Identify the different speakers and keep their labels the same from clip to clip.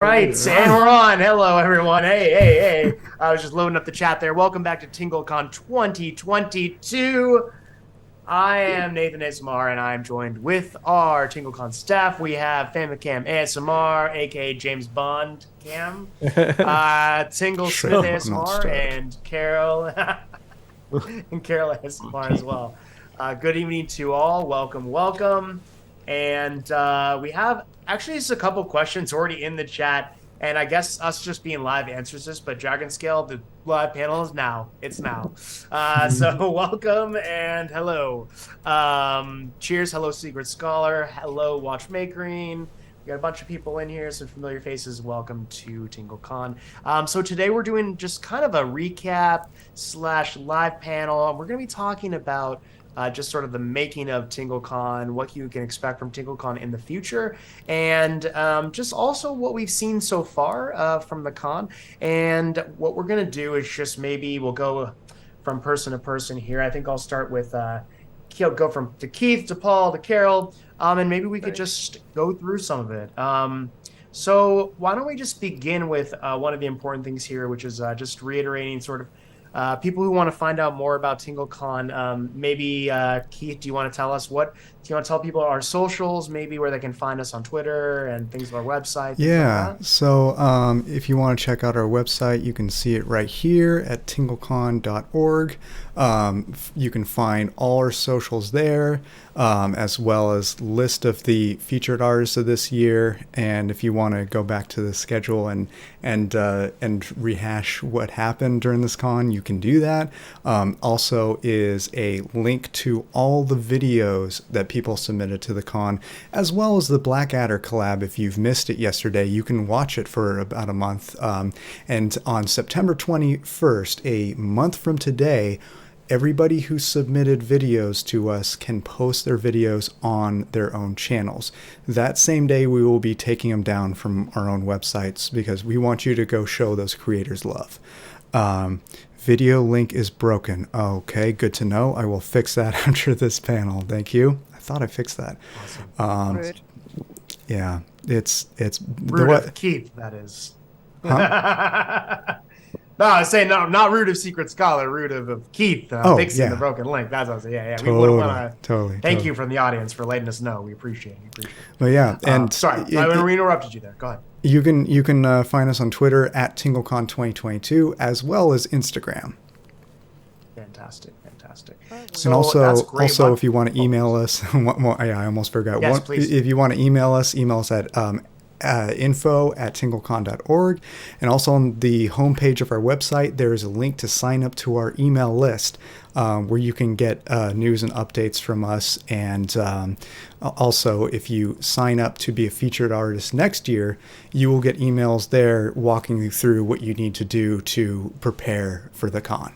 Speaker 1: Right, and we're on. Hello, everyone. Hey. I was just loading up the chat there. Welcome back to TingleCon 2022. I am Nathan ASMR, and I'm joined with our TingleCon staff. We have Famicam ASMR, aka James Bond Cam, Tingle Smith
Speaker 2: Shut up, not
Speaker 1: ASMR,
Speaker 2: start.
Speaker 1: and Carol and Carol ASMR as well. Good evening to all. Welcome. And we have actually just a couple questions already in the chat. And I guess us just being live answers this, but Dragon Scale, the live panel is now. It's now. So welcome and hello. Cheers. Hello, Secret Scholar. Hello, Watchmakering. We got a bunch of people in here, some familiar faces. Welcome to TingleCon. So today we're doing just kind of a recap slash live panel. We're going to be talking about just sort of the making of TingleCon, what you can expect from TingleCon in the future, and just also what we've seen so far from the con. And what we're going to do is just maybe we'll go from person to person here. I think I'll start with go from to Keith to Paul to Carol, and maybe we could just go through some of it. So why don't we just begin with one of the important things here, which is just reiterating sort of people who want to find out more about TingleCon. Maybe Keith, do you want to tell us what? Do you want to tell people our socials, maybe where they can find us on Twitter and things of our website, things like
Speaker 2: Yeah,
Speaker 1: that?
Speaker 2: so if you want to check out our website, you can see it right here at tinglecon.org. You can find all our socials there, as well as list of the featured artists of this year. And if you want to go back to the schedule and rehash what happened during this con, you can do that. Also, is a link to all the videos that people submitted to the con, as well as the Blackadder collab. If you've missed it yesterday, you can watch it for about a month. And on September 21st, a month from today, everybody who submitted videos to us can post their videos on their own channels. That same day, we will be taking them down from our own websites because we want you to go show those creators love. Video link is broken. Okay, good to know. I will fix that after this panel. Thank you. I thought I fixed that.
Speaker 1: Awesome.
Speaker 3: Rude.
Speaker 2: Yeah, it's
Speaker 1: Rude of Keith, that is.
Speaker 2: Huh?
Speaker 1: No, I was saying no, not rude of Secret Scholar, rude of Keith
Speaker 2: Oh,
Speaker 1: fixing the
Speaker 2: yeah.
Speaker 1: broken link. That's what I was saying. Yeah. We would
Speaker 2: Totally,
Speaker 1: want to
Speaker 2: totally,
Speaker 1: thank you
Speaker 2: totally.
Speaker 1: from the audience for letting us know. We appreciate it.
Speaker 2: But yeah, and
Speaker 1: Sorry, we interrupted you there. Go ahead.
Speaker 2: you can find us on Twitter at TingleCon 2022 as well as Instagram.
Speaker 1: Fantastic.
Speaker 2: And
Speaker 1: So that's great.
Speaker 2: also if you want to email us, I almost forgot.
Speaker 1: Yes, please.
Speaker 2: If you want to email us at info@tinglecon.org. And also on the homepage of our website, there is a link to sign up to our email list, where you can get news and updates from us. And also, if you sign up to be a featured artist next year, you will get emails there walking you through what you need to do to prepare for the con.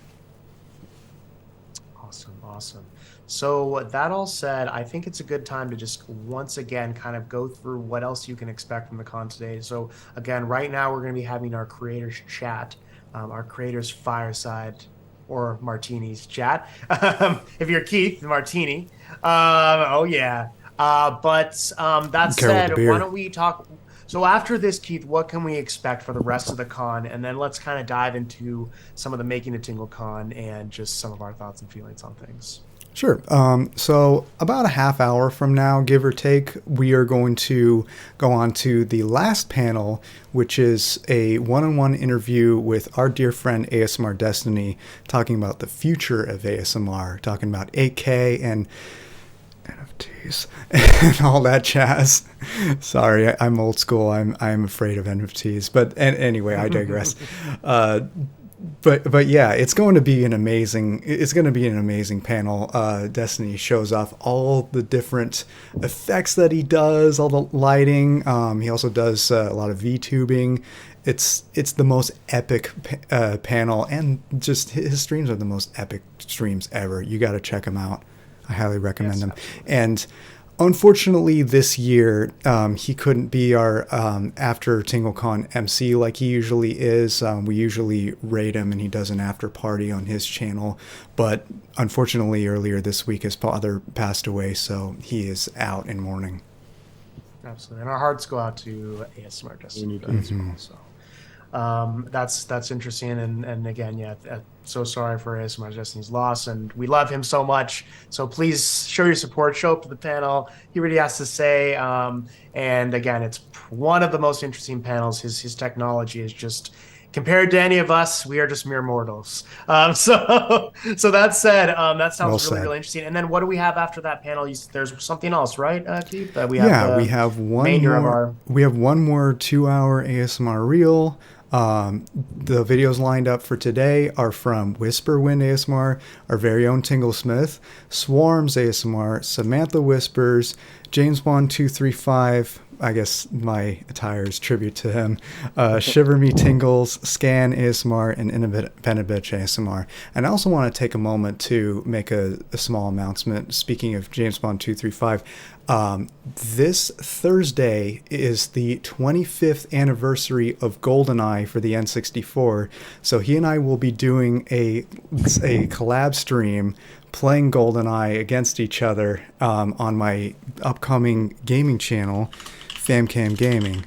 Speaker 1: Awesome. So that all said, I think it's a good time to just once again kind of go through what else you can expect from the con today. So again, right now we're going to be having our creators chat, our creators fireside or martinis chat. If you're Keith, martini. Oh yeah. But that said, why don't we talk? So after this, Keith, what can we expect for the rest of the con? And then let's kind of dive into some of the making of TingleCon and just some of our thoughts and feelings on things.
Speaker 2: Sure. So about a half hour from now, give or take, we are going to go on to the last panel, which is a one-on-one interview with our dear friend ASMR Destiny, talking about the future of ASMR, talking about 8K and NFTs and all that jazz. Sorry, I'm old school. I'm afraid of NFTs. But anyway, I digress. But yeah, it's going to be an amazing panel. Destiny shows off all the different effects that he does, all the lighting. He also does a lot of VTubing. It's the most epic panel, and just his streams are the most epic streams ever. You got to check them out. I highly recommend them.
Speaker 1: Absolutely.
Speaker 2: And unfortunately, this year he couldn't be our after TingleCon MC like he usually is. We usually raid him, and he does an after party on his channel. But unfortunately, earlier this week, his father passed away, so he is out in mourning.
Speaker 1: absolutely. And our hearts go out to ASMR
Speaker 3: We
Speaker 1: Destiny
Speaker 3: need
Speaker 1: for that
Speaker 3: to.
Speaker 1: as well. So that's interesting. And again, yeah, so sorry for ASMR Destiny's loss, and we love him so much. So please show your support, show up to the panel. He really has to say. And again, it's one of the most interesting panels. His technology is just compared to any of us, we are just mere mortals. So that said, that
Speaker 2: Well
Speaker 1: sounds really,
Speaker 2: said.
Speaker 1: really interesting. And then what do we have after that panel? There's something else, right, Keith? We have
Speaker 2: Yeah, we
Speaker 1: the
Speaker 2: have one
Speaker 1: remainder of
Speaker 2: more.
Speaker 1: our.
Speaker 2: We have one more 2-hour ASMR reel. The videos lined up for today are from Whisper Wind ASMR, our very own Tingle Smith, Swarms ASMR, Samantha Whispers, James Bond 235. I guess my attire is tribute to him. Shiver Me Tingles, Scan ASMR, and Independent Bitch ASMR. And I also want to take a moment to make a small announcement. Speaking of James Bond 235, this Thursday is the 25th anniversary of GoldenEye for the N64. So he and I will be doing a collab stream playing GoldenEye against each other on my upcoming gaming channel, FamCam Gaming.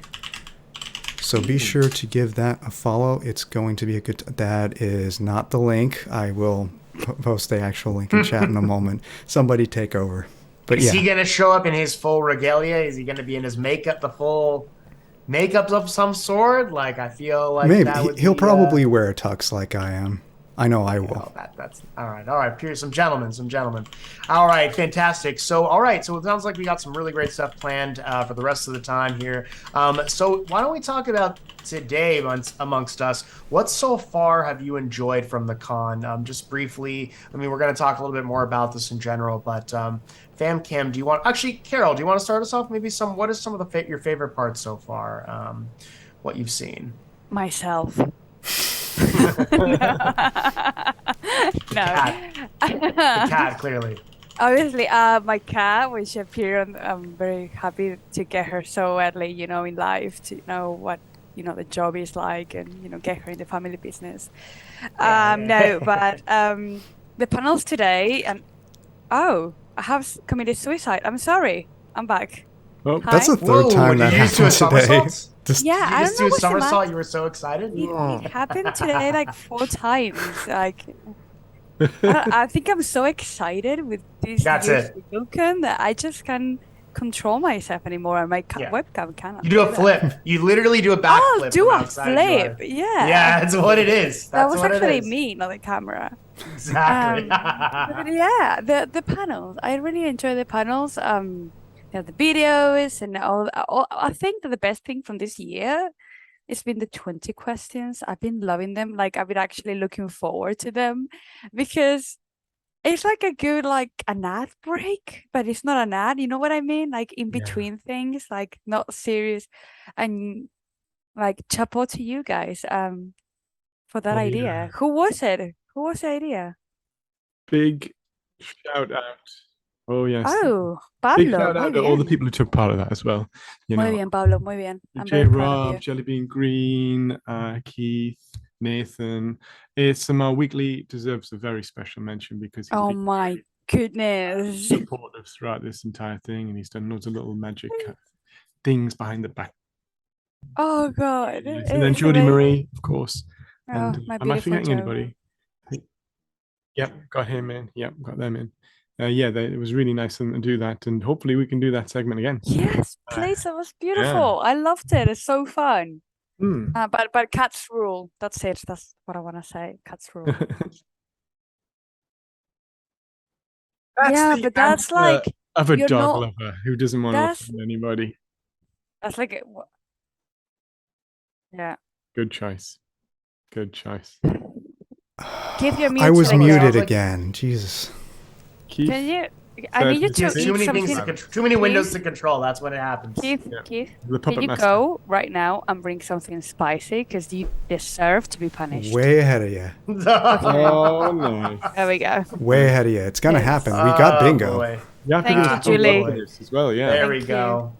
Speaker 2: So be sure to give that a follow. It's going to be a good. That is not the link. I will post the actual link in chat in a moment. Somebody take over. But
Speaker 1: Is
Speaker 2: yeah,
Speaker 1: he going to show up in his full regalia? Is he going to be in his makeup, the full makeup of some sort? Like, I feel like
Speaker 2: maybe
Speaker 1: that would
Speaker 2: he'll
Speaker 1: be.
Speaker 2: probably wear a tux like I am. I know I
Speaker 1: Okay,
Speaker 2: will.
Speaker 1: well, that's all right. All right, some gentlemen, some gentlemen. All right, fantastic. So, all right, so it sounds like we got some really great stuff planned for the rest of the time here. So, why don't we talk about today amongst us? What so far have you enjoyed from the con? Just briefly. I mean, we're going to talk a little bit more about this in general, but FamCam, do you want actually, Carol? Do you want to start us off? Maybe what is some of your favorite parts so far? What you've seen?
Speaker 4: Myself. No.
Speaker 1: Cat. The cat, clearly.
Speaker 4: Obviously, my cat, which appeared, I'm very happy to get her so early, in life, to know what, the job is like, and, get her in the family business. No, but the panels today, and I have committed suicide. I'm sorry. I'm back.
Speaker 3: Oh,
Speaker 4: Hi.
Speaker 2: That's the third time
Speaker 1: did
Speaker 2: that
Speaker 1: you just do a
Speaker 2: happened today.
Speaker 1: somersault?
Speaker 4: Yeah, I
Speaker 1: You
Speaker 4: don't
Speaker 1: just
Speaker 4: know
Speaker 1: do a
Speaker 4: what's the
Speaker 1: somersault.
Speaker 4: matter.
Speaker 1: You were so excited.
Speaker 4: It happened today like 4 times. Like, I think I'm so excited with this
Speaker 1: That's
Speaker 4: new
Speaker 1: it.
Speaker 4: TingleCon that I just can't control myself anymore, and my
Speaker 1: Yeah.
Speaker 4: webcam cannot.
Speaker 1: You do a
Speaker 4: that.
Speaker 1: flip. You literally do a
Speaker 4: Oh,
Speaker 1: backflip
Speaker 4: do
Speaker 1: from
Speaker 4: a
Speaker 1: how excited you
Speaker 4: flip.
Speaker 1: are.
Speaker 4: Yeah.
Speaker 1: Yeah, that's what it is.
Speaker 4: That
Speaker 1: That's
Speaker 4: was
Speaker 1: what it
Speaker 4: actually
Speaker 1: is.
Speaker 4: me, not the camera.
Speaker 1: Exactly.
Speaker 4: But yeah, the panels. I really enjoy the panels. The videos and all. I think that the best thing from this year, it's been the 20 questions. I've been loving them. Like, I've been actually looking forward to them because it's like a good, like an ad break, but it's not an ad. You know what I mean? Like in between things, like not serious. And like chapeau to you guys for that idea.
Speaker 3: yeah.
Speaker 4: Who was it? Who was the idea?
Speaker 3: Big shout out. Oh, yes.
Speaker 4: Oh,
Speaker 3: Big
Speaker 4: Pablo.
Speaker 3: shout
Speaker 4: Muy
Speaker 3: out to all the
Speaker 4: bien.
Speaker 3: people who took part of that as well.
Speaker 4: Muy bien, Pablo. Muy bien. I'm
Speaker 3: J.
Speaker 4: very proud of you.
Speaker 3: Rob, Jellybean Green, Keith, Nathan. ASMR Weekly deserves a very special mention because he's
Speaker 4: Oh
Speaker 3: been
Speaker 4: my goodness.
Speaker 3: supportive throughout this entire thing, and he's done loads of little magic things behind the back.
Speaker 4: Oh God.
Speaker 3: And then Jodie Marie, of course. And
Speaker 4: my
Speaker 3: am I
Speaker 4: beautiful
Speaker 3: forgetting
Speaker 4: Jo.
Speaker 3: anybody? Yep, got him in. Yep, got them in. It was really nice of them to do that, and hopefully we can do that segment again.
Speaker 4: Yes, please. That was beautiful. I loved it. It's so fun. But cats rule. That's it. That's what I want to say. Cats rule. Yeah, but that's like
Speaker 3: of a
Speaker 4: you're
Speaker 3: dog
Speaker 4: not.
Speaker 3: lover who doesn't want to offend anybody.
Speaker 4: That's like yeah.
Speaker 3: Good choice. Good choice.
Speaker 4: Keith, you're
Speaker 2: I was
Speaker 4: muted
Speaker 2: muted
Speaker 4: again.
Speaker 2: again. Jesus.
Speaker 3: Keith,
Speaker 4: Can you? I need you to
Speaker 1: Too many things
Speaker 4: something.
Speaker 1: too many windows to control. That's when it happens.
Speaker 4: Keith,
Speaker 3: the
Speaker 4: can
Speaker 3: puppet
Speaker 4: you
Speaker 3: master.
Speaker 4: go right now and bring something spicy? Because you deserve to be punished.
Speaker 2: Way ahead of you.
Speaker 3: Oh, nice.
Speaker 4: There we go.
Speaker 2: Way ahead of you. It's gonna happen. We got bingo.
Speaker 1: Boy.
Speaker 3: You have to
Speaker 4: Thank
Speaker 3: do
Speaker 4: you,
Speaker 3: the
Speaker 4: Julie.
Speaker 3: bonus as well, yeah.
Speaker 1: There we
Speaker 4: Thank
Speaker 1: go.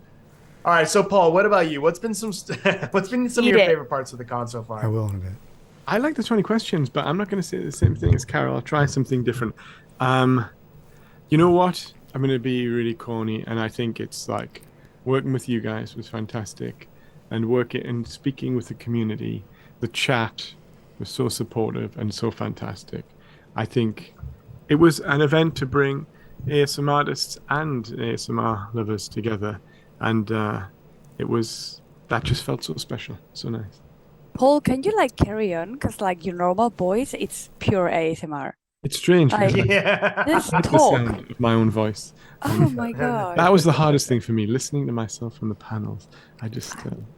Speaker 1: All right, so Paul, what about you? What's been some of your favorite parts of the con so far?
Speaker 2: I will in a bit.
Speaker 3: I like the 20 questions, but I'm not going to say the same thing as Carol. I'll try something different. You know what? I'm going to be really corny, and I think it's like working with you guys was fantastic, and working and speaking with the community. The chat was so supportive and so fantastic. I think it was an event to bring ASM artists and ASMR lovers together, and it was that just felt so special, so nice.
Speaker 4: Paul, can you like carry on? Because like your normal voice, it's pure ASMR.
Speaker 3: It's strange because
Speaker 4: Like,
Speaker 1: Yeah.
Speaker 4: just
Speaker 3: I hate the
Speaker 4: talk.
Speaker 3: sound of my own voice.
Speaker 4: Oh my god.
Speaker 3: That was the hardest thing for me, listening to myself on the panels. I just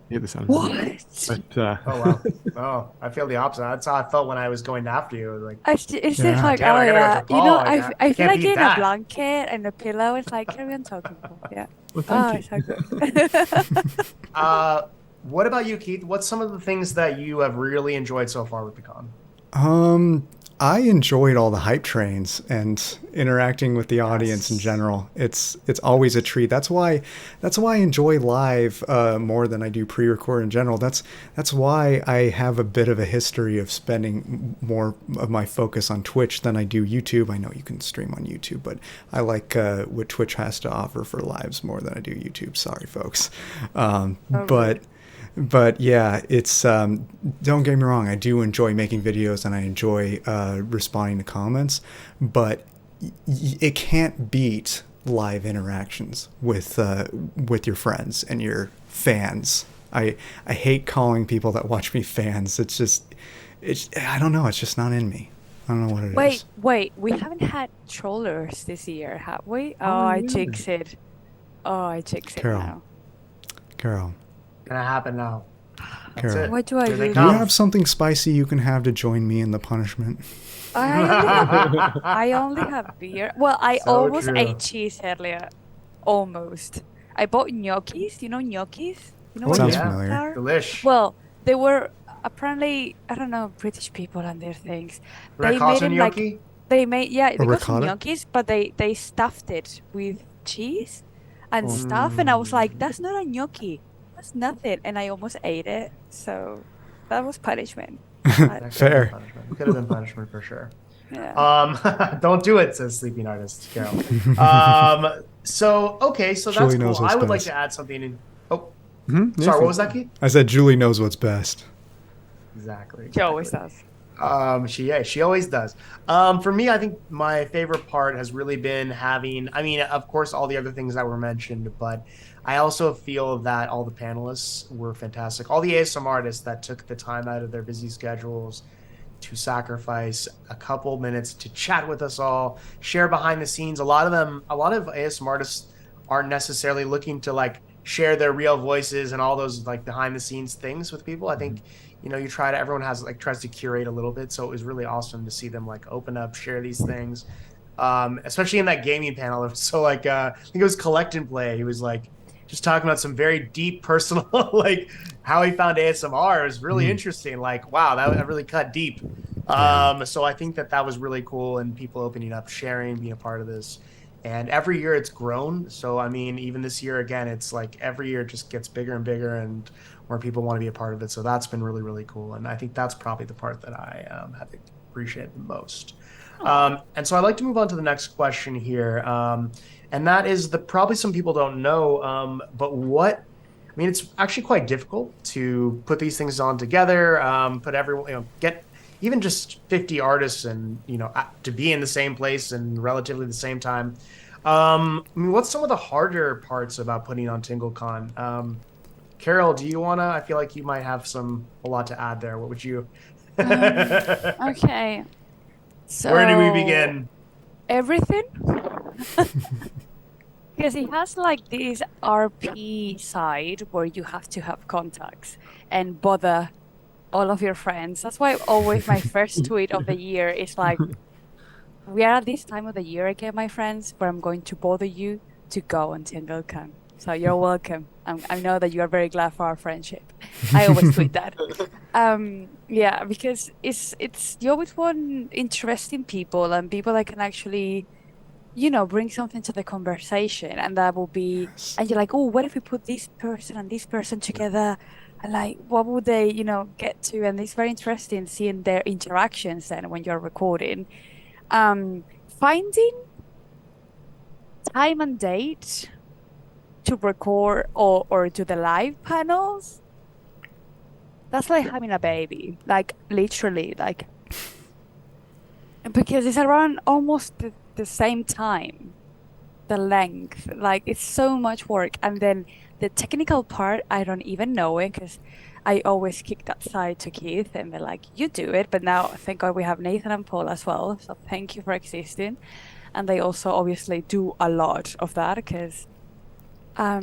Speaker 3: hate the sound of it.
Speaker 4: What?
Speaker 3: But
Speaker 1: Oh wow. Oh, I feel the opposite. That's how I felt when I was going after you. Like,
Speaker 4: It's just
Speaker 2: Yeah.
Speaker 4: like,
Speaker 1: damn,
Speaker 4: oh
Speaker 1: I gotta go
Speaker 4: yeah.
Speaker 1: for
Speaker 4: You know,
Speaker 1: Paul. Like,
Speaker 4: I
Speaker 1: I
Speaker 4: feel
Speaker 1: can't
Speaker 4: like
Speaker 1: beat
Speaker 4: in a
Speaker 1: that.
Speaker 4: blanket and a pillow. It's like, carry on talking, Paul. Yeah.
Speaker 3: well,
Speaker 4: Oh,
Speaker 3: thank
Speaker 4: it's
Speaker 3: you.
Speaker 4: so good.
Speaker 1: What about you, Keith? What's some of the things that you have really enjoyed so far with the con?
Speaker 2: I enjoyed all the hype trains and interacting with the audience in
Speaker 1: Yes.
Speaker 2: general. It's always a treat. That's why I enjoy live more than I do pre-record in general. That's why I have a bit of a history of spending more of my focus on Twitch than I do YouTube. I know you can stream on YouTube, but I like what Twitch has to offer for lives more than I do YouTube. Sorry, folks.
Speaker 4: Oh,
Speaker 2: But yeah, it's don't get me wrong. I do enjoy making videos and I enjoy responding to comments, but it can't beat live interactions with your friends and your fans. I hate calling people that watch me fans. It's I don't know. It's just not in me. I don't know what it is.
Speaker 4: Wait. We haven't had trollers this year, have we? Oh,
Speaker 3: Oh,
Speaker 4: I
Speaker 3: yeah.
Speaker 4: jinxed it. Oh, I jinxed it
Speaker 2: Carol.
Speaker 4: now.
Speaker 2: Carol,
Speaker 1: Gonna happen now. That's
Speaker 2: Carol.
Speaker 1: it.
Speaker 4: What do I
Speaker 1: Here they
Speaker 4: do?
Speaker 2: do you
Speaker 1: come.
Speaker 2: have something spicy you can have to join me in the punishment?
Speaker 4: I only have beer. Well, I
Speaker 1: So
Speaker 4: almost
Speaker 1: true.
Speaker 4: ate cheese earlier. Almost. I bought gnocchis. You know gnocchis? You know
Speaker 2: Oh,
Speaker 4: what
Speaker 2: sounds
Speaker 1: yeah.
Speaker 4: gnocchis
Speaker 2: familiar.
Speaker 4: are?
Speaker 1: Delish.
Speaker 4: Well, they were apparently, I don't know, British people and their things. They made
Speaker 1: Ricotta
Speaker 4: it like
Speaker 1: gnocchi?
Speaker 4: yeah,
Speaker 2: Or
Speaker 4: they got some
Speaker 2: ricotta?
Speaker 4: gnocchis, but they stuffed it with cheese and
Speaker 3: Oh.
Speaker 4: stuff, and I was like,
Speaker 1: Mm.
Speaker 4: that's not a gnocchi. That's nothing, and I almost ate it. So that was punishment.
Speaker 1: That could have been
Speaker 2: Fair.
Speaker 1: punishment. Could have been punishment for sure.
Speaker 4: Yeah.
Speaker 1: Don't do it, says Sleeping Artist, Carol. So okay, so that's
Speaker 2: Julie
Speaker 1: cool.
Speaker 2: knows what's
Speaker 1: I would like
Speaker 2: best.
Speaker 1: to add something in. Oh,
Speaker 3: Mhm,
Speaker 1: sorry,
Speaker 3: yes,
Speaker 1: what was that, Keith?
Speaker 2: I said Julie knows what's best.
Speaker 1: Exactly.
Speaker 4: She always
Speaker 1: exactly.
Speaker 4: does.
Speaker 1: She always does. For me, I think my favorite part has really been having, I mean, of course, all the other things that were mentioned, but I also feel that all the panelists were fantastic. All the ASM artists that took the time out of their busy schedules to sacrifice a couple minutes to chat with us all, share behind the scenes. A lot of ASM artists aren't necessarily looking to like share their real voices and all those like behind the scenes things with people. I think you try to everyone has like tries to curate a little bit, so it was really awesome to see them like open up, share these things, especially in that gaming panel. So like I think it was Collect and Play. He was like just talking about some very deep personal like how he found ASMR. It was really interesting. Like wow, that really cut deep.
Speaker 2: Yeah.
Speaker 1: So I think that was really cool, and people opening up, sharing, being a part of this. And every year it's grown. So I mean, even this year again, it's like every year it just gets bigger and bigger, and more people want to be a part of it. So that's been really, really cool. And I think that's probably the part that I have appreciated the most. And so I'd like to move on to the next question here. And that is probably some people don't know, but I mean, it's actually quite difficult to put these things on together, put everyone, get even just 50 artists and, to be in the same place and relatively the same time. I mean, what's some of the harder parts about putting on TingleCon? Carol, do you wanna? I feel like you might have a lot to add there. What would you?
Speaker 4: Okay.
Speaker 1: Where do we
Speaker 4: So
Speaker 1: begin?
Speaker 4: everything? Because it has like this RP side where you have to have contacts and bother all of your friends. That's why always my first tweet of the year is like, we are at this time of the year again, my friends, where I'm going to bother you to go on TingleCon. So you're welcome. I know that you are very glad for our friendship. I always tweet that. Yeah, because it's you always want interesting people and people that can actually, bring something to the conversation, and that will be,
Speaker 2: Yes.
Speaker 4: and you're like, oh, what if we put this person and this person together, and like, what would they, get to? And it's very interesting seeing their interactions then when you're recording. Finding time and date to record or do the live panels, that's like having a baby, like literally, like because it's around almost the same time, the length, like it's so much work. And then the technical part, I don't even know it because I always kick that side to Keith and they're like, you do it. But now, thank God, we have Nathan and Paul as well. So thank you for existing. And they also obviously do a lot of that because I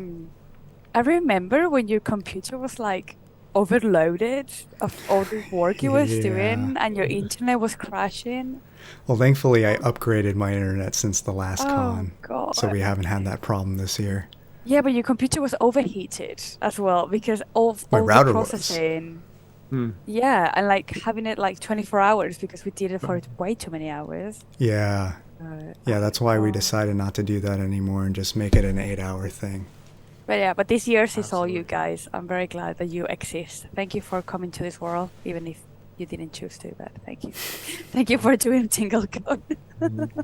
Speaker 4: remember when your computer was like overloaded of all the work you was doing and your internet was crashing.
Speaker 2: Well, thankfully, I upgraded my internet since the last
Speaker 4: Oh,
Speaker 2: con,
Speaker 4: God.
Speaker 2: so we haven't had that problem this year.
Speaker 4: Yeah, but your computer was overheated as well because of
Speaker 2: My
Speaker 4: all the
Speaker 2: router was.
Speaker 4: processing.
Speaker 3: Hmm.
Speaker 4: Yeah, and like having it like 24 hours because we did it for way too many hours.
Speaker 2: Yeah. Yeah, that's why we decided not to do that anymore and just make it an 8-hour thing.
Speaker 4: But yeah, but this year's is all you
Speaker 1: Absolutely.
Speaker 4: guys. I'm very glad that you exist. Thank you for coming to this world, even if you didn't choose to, but thank you. Thank you for doing TingleCon.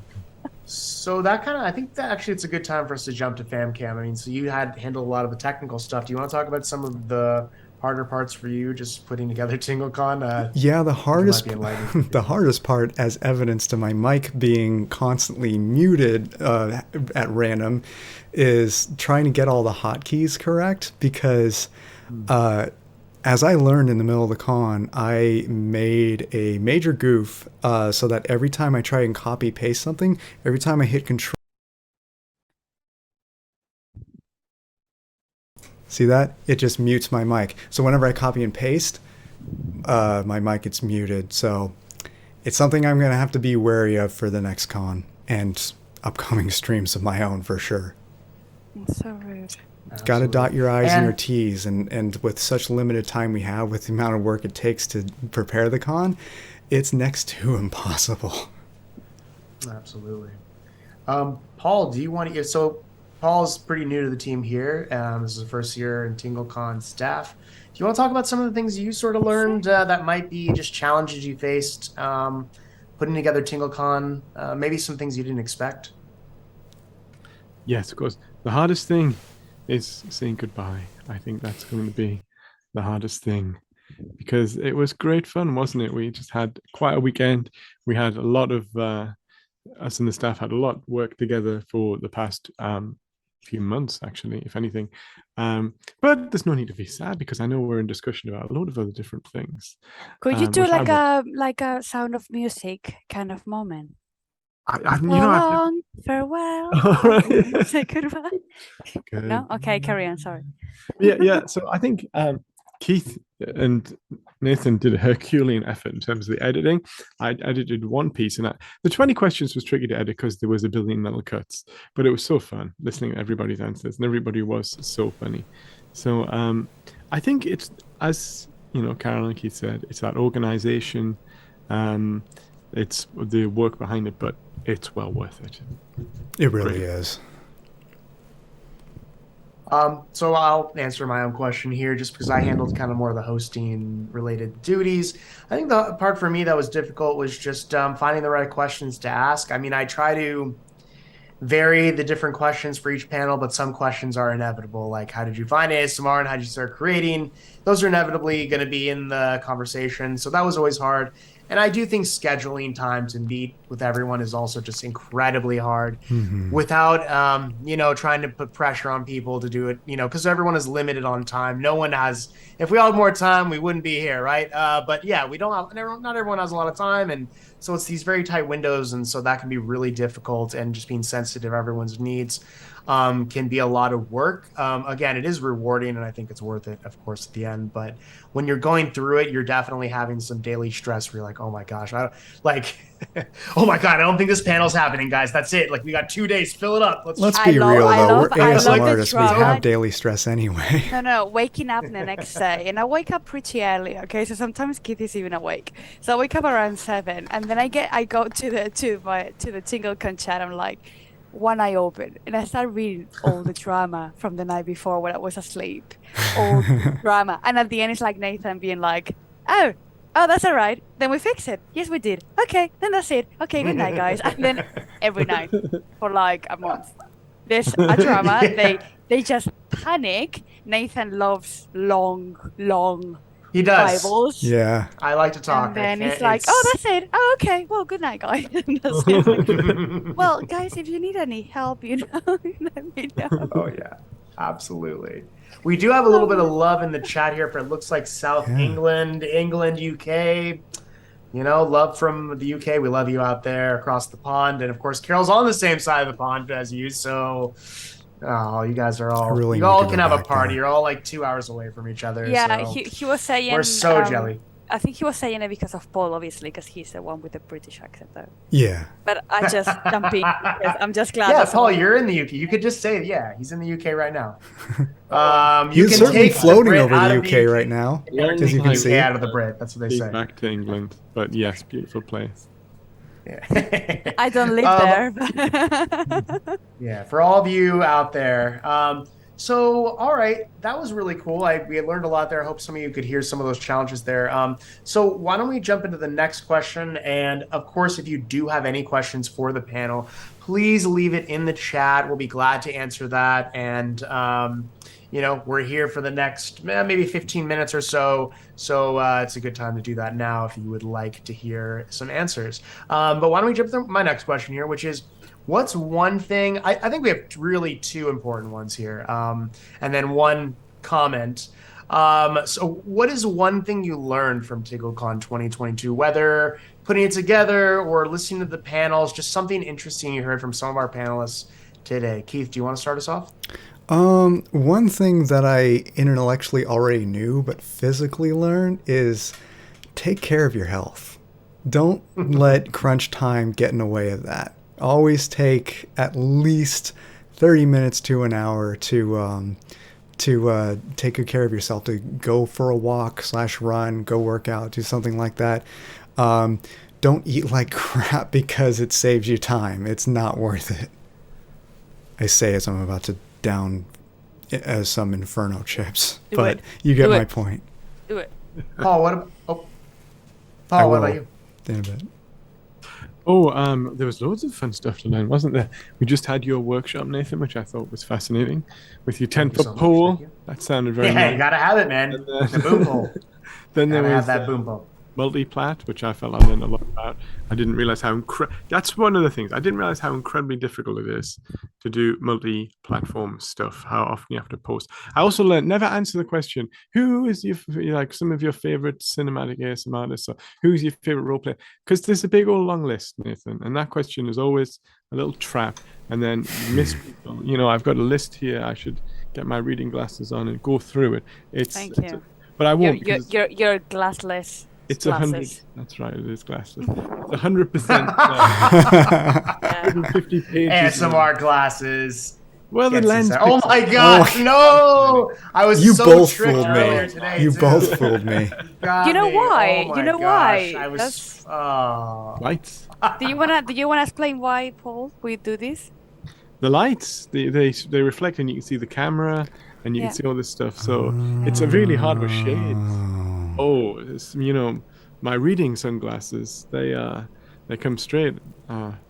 Speaker 1: So that kind of, I think that actually it's a good time for us to jump to FamCam. I mean, so you had handled a lot of the technical stuff. Do you want to talk about some of the harder parts for you, just putting together TingleCon?
Speaker 2: Yeah, the
Speaker 1: I think it might
Speaker 2: hardest
Speaker 1: be enlightening.
Speaker 2: the hardest part, as evidence to my mic being constantly muted at random, is trying to get all the hotkeys correct because as I learned in the middle of the con, I made a major goof so that every time I try and copy paste something, every time I hit control. See that? It just mutes my mic. So whenever I copy and paste, my mic gets muted. So it's something I'm going to have to be wary of for the next con and upcoming streams of my own for sure.
Speaker 4: It's so rude.
Speaker 2: Got to dot your I's and
Speaker 1: And-
Speaker 2: your T's. And with such limited time we have, with the amount of work it takes to prepare the con, it's next to impossible.
Speaker 1: Absolutely. Paul, do you want to? So Paul's pretty new to the team here. This is the first year in TingleCon staff. Do you want to talk about some of the things you sort of learned that might be just challenges you faced putting together TingleCon? Maybe some things you didn't expect.
Speaker 3: Yes, of course. The hardest thing is saying goodbye. I think that's going to be the hardest thing because it was great fun, wasn't it? We just had quite a weekend. We had a lot of us and the staff had a lot work together for the past few months, actually, if anything. But there's no need to be sad because I know we're in discussion about a lot of other different things.
Speaker 4: Could you do
Speaker 3: which I
Speaker 4: like a Sound of Music kind of moment?
Speaker 3: I've
Speaker 4: So
Speaker 3: never-
Speaker 4: long, farewell.
Speaker 3: All right.
Speaker 4: Say goodbye. No? Okay, carry on. Sorry.
Speaker 3: yeah. So I think Keith and Nathan did a Herculean effort in terms of the editing. I edited one piece, and the 20 questions was tricky to edit because there was a billion little cuts, but it was so fun listening to everybody's answers, and everybody was so funny. So I think it's, as you know, Carol and Keith said, it's that organization, it's the work behind it, but it's well worth it.
Speaker 2: It really
Speaker 3: Great.
Speaker 2: is.
Speaker 1: So I'll answer my own question here just because I handled kind of more of the hosting related duties. I think the part for me that was difficult was just finding the right questions to ask. I mean, I try to vary the different questions for each panel, but some questions are inevitable. Like, how did you find ASMR and how did you start creating? Those are inevitably going to be in the conversation. So that was always hard. And I do think scheduling time to meet with everyone is also just incredibly hard without, trying to put pressure on people to do it, because everyone is limited on time. No one has, if we all had more time, we wouldn't be here, right? But yeah, we don't have, not everyone has a lot of time. And so it's these very tight windows. And so that can be really difficult, and just being sensitive to everyone's needs can be a lot of work. Again, it is rewarding, and I think it's worth it, of course, at the end. But when you're going through it, you're definitely having some daily stress where you're like, oh my gosh, oh my God, I don't think this panel's happening, guys. That's it. Like, we got 2 days, fill it up.
Speaker 2: Let's
Speaker 4: I
Speaker 2: be
Speaker 4: love-
Speaker 2: real
Speaker 4: I
Speaker 2: though.
Speaker 4: love-
Speaker 2: We're
Speaker 4: I
Speaker 2: ASMR
Speaker 4: love the
Speaker 2: artists. We
Speaker 4: drama.
Speaker 2: have daily stress anyway.
Speaker 4: No, waking up the next day, and I wake up pretty early. Okay, so sometimes Keith is even awake. So I wake up around 7, and then I go to the TingleCon chat. I'm like, one eye open, and I start reading all the drama from the night before when I was asleep. All the drama, and at the end, it's like Nathan being like, "Oh, that's all right. Then we fix it. Yes, we did. Okay, then that's it. Okay, good night, guys." And then every night for like a month, there's a drama.
Speaker 1: Yeah.
Speaker 4: they just panic. Nathan loves long
Speaker 1: He does.
Speaker 4: Bibles.
Speaker 2: Yeah.
Speaker 1: I like to talk.
Speaker 4: And then he's like, "Oh, that's it. Oh, okay. Well, good night, guys." And that's it. Well, guys, if you need any help, let me know.
Speaker 1: Oh yeah, absolutely. We do have a little bit of love in the chat here for it looks like South
Speaker 2: Yeah.
Speaker 1: England, UK. Love from the UK. We love you out there across the pond. And of course, Carol's on the same side of the pond as you. So, you guys are all,
Speaker 2: really
Speaker 1: you
Speaker 2: need
Speaker 1: all
Speaker 2: to
Speaker 1: can
Speaker 2: go
Speaker 1: have a
Speaker 2: back
Speaker 1: party.
Speaker 2: there.
Speaker 1: You're all like 2 hours away from each other.
Speaker 4: Yeah,
Speaker 1: so
Speaker 4: he was saying
Speaker 1: we're so jelly.
Speaker 4: I think he was saying it because of Paul, obviously, because he's the one with the British accent, though.
Speaker 2: Yeah.
Speaker 4: But I just jump in because I'm just glad.
Speaker 1: Yeah,
Speaker 4: that
Speaker 1: Paul,
Speaker 4: someone-
Speaker 1: you're in the UK. You could just say, yeah, he's in the UK right now. You
Speaker 2: He's
Speaker 1: can
Speaker 2: certainly
Speaker 1: take
Speaker 2: floating
Speaker 1: Brit
Speaker 2: over
Speaker 1: out
Speaker 2: the
Speaker 1: of
Speaker 2: UK right now,
Speaker 3: Long
Speaker 2: as you can
Speaker 3: time.
Speaker 2: see.
Speaker 1: Out of the Brit. That's what they say.
Speaker 3: Back to England, but yes, beautiful place.
Speaker 1: Yeah.
Speaker 4: I don't live there. But
Speaker 1: Yeah, for all of you out there. So, all right, that was really cool. We had learned a lot there. I hope some of you could hear some of those challenges there. So why don't we jump into the next question? And of course, if you do have any questions for the panel, please leave it in the chat. We'll be glad to answer that. And we're here for the next maybe 15 minutes or so. So it's a good time to do that now if you would like to hear some answers. But why don't we jump to my next question here, which is, what's one thing? I think we have really two important ones here, and then one comment. So what is one thing you learned from TingleCon 2022, whether putting it together or listening to the panels, just something interesting you heard from some of our panelists today? Keith, do you want to start us off?
Speaker 2: One thing that I intellectually already knew but physically learned is take care of your health. Don't let crunch time get in the way of that. Always take at least 30 minutes to an hour to take good care of yourself, to go for a walk / run, go work out, do something like that. Don't eat like crap because it saves you time. It's not worth it. I say as I'm about to down some Inferno chips, but you get my point.
Speaker 4: do it.
Speaker 1: Paul, what about you?
Speaker 2: In a bit.
Speaker 3: Oh, there was loads of fun stuff to learn, wasn't there? We just had your workshop, Nathan, which I thought was fascinating, with your 10-foot
Speaker 1: so much,
Speaker 3: pole.
Speaker 1: thank you.
Speaker 3: That sounded very
Speaker 1: Yeah,
Speaker 3: nice.
Speaker 1: you gotta have it, man.
Speaker 3: And then-
Speaker 1: The boom pole.
Speaker 3: Then there
Speaker 1: Gotta
Speaker 3: was
Speaker 1: have that boom pole.
Speaker 3: multi-plat, which I felt I learned a lot about. I didn't realize how that's one of the things. I didn't realize how incredibly difficult it is to do multi-platform stuff, how often you have to post. I also learned never answer the question, who is some of your favorite cinematic ASMR artists, or who's your favorite role player? Because there's a big old long list, Nathan, and that question is always a little trap, and then you miss people. I've got a list here. I should get my reading glasses on and go through it.
Speaker 4: Thank you.
Speaker 3: But I won't.
Speaker 4: You're glassless.
Speaker 3: It's
Speaker 4: glasses.
Speaker 3: 100. That's right. It is glasses. It's 100%.
Speaker 4: Yeah.
Speaker 3: 150 pages.
Speaker 1: ASMR glasses.
Speaker 3: Well, the
Speaker 1: Gets
Speaker 3: lens.
Speaker 1: inside. Oh my
Speaker 3: pixel-
Speaker 1: gosh, no! I was
Speaker 2: You
Speaker 1: so
Speaker 2: both
Speaker 1: tricked
Speaker 2: fooled
Speaker 1: earlier
Speaker 2: me.
Speaker 1: today,
Speaker 2: You
Speaker 1: too.
Speaker 2: both fooled me.
Speaker 1: Got
Speaker 4: You know
Speaker 1: me.
Speaker 4: why?
Speaker 1: Oh my
Speaker 4: You know
Speaker 1: gosh.
Speaker 4: why?
Speaker 1: I was.
Speaker 4: That's-
Speaker 1: Oh.
Speaker 3: Lights.
Speaker 4: Do you wanna explain why, Paul, we do this?
Speaker 3: The lights. They reflect, and you can see the camera, and you
Speaker 4: Yeah.
Speaker 3: can see all this stuff. So it's a really hard with shades. Oh, my reading sunglasses. They come straight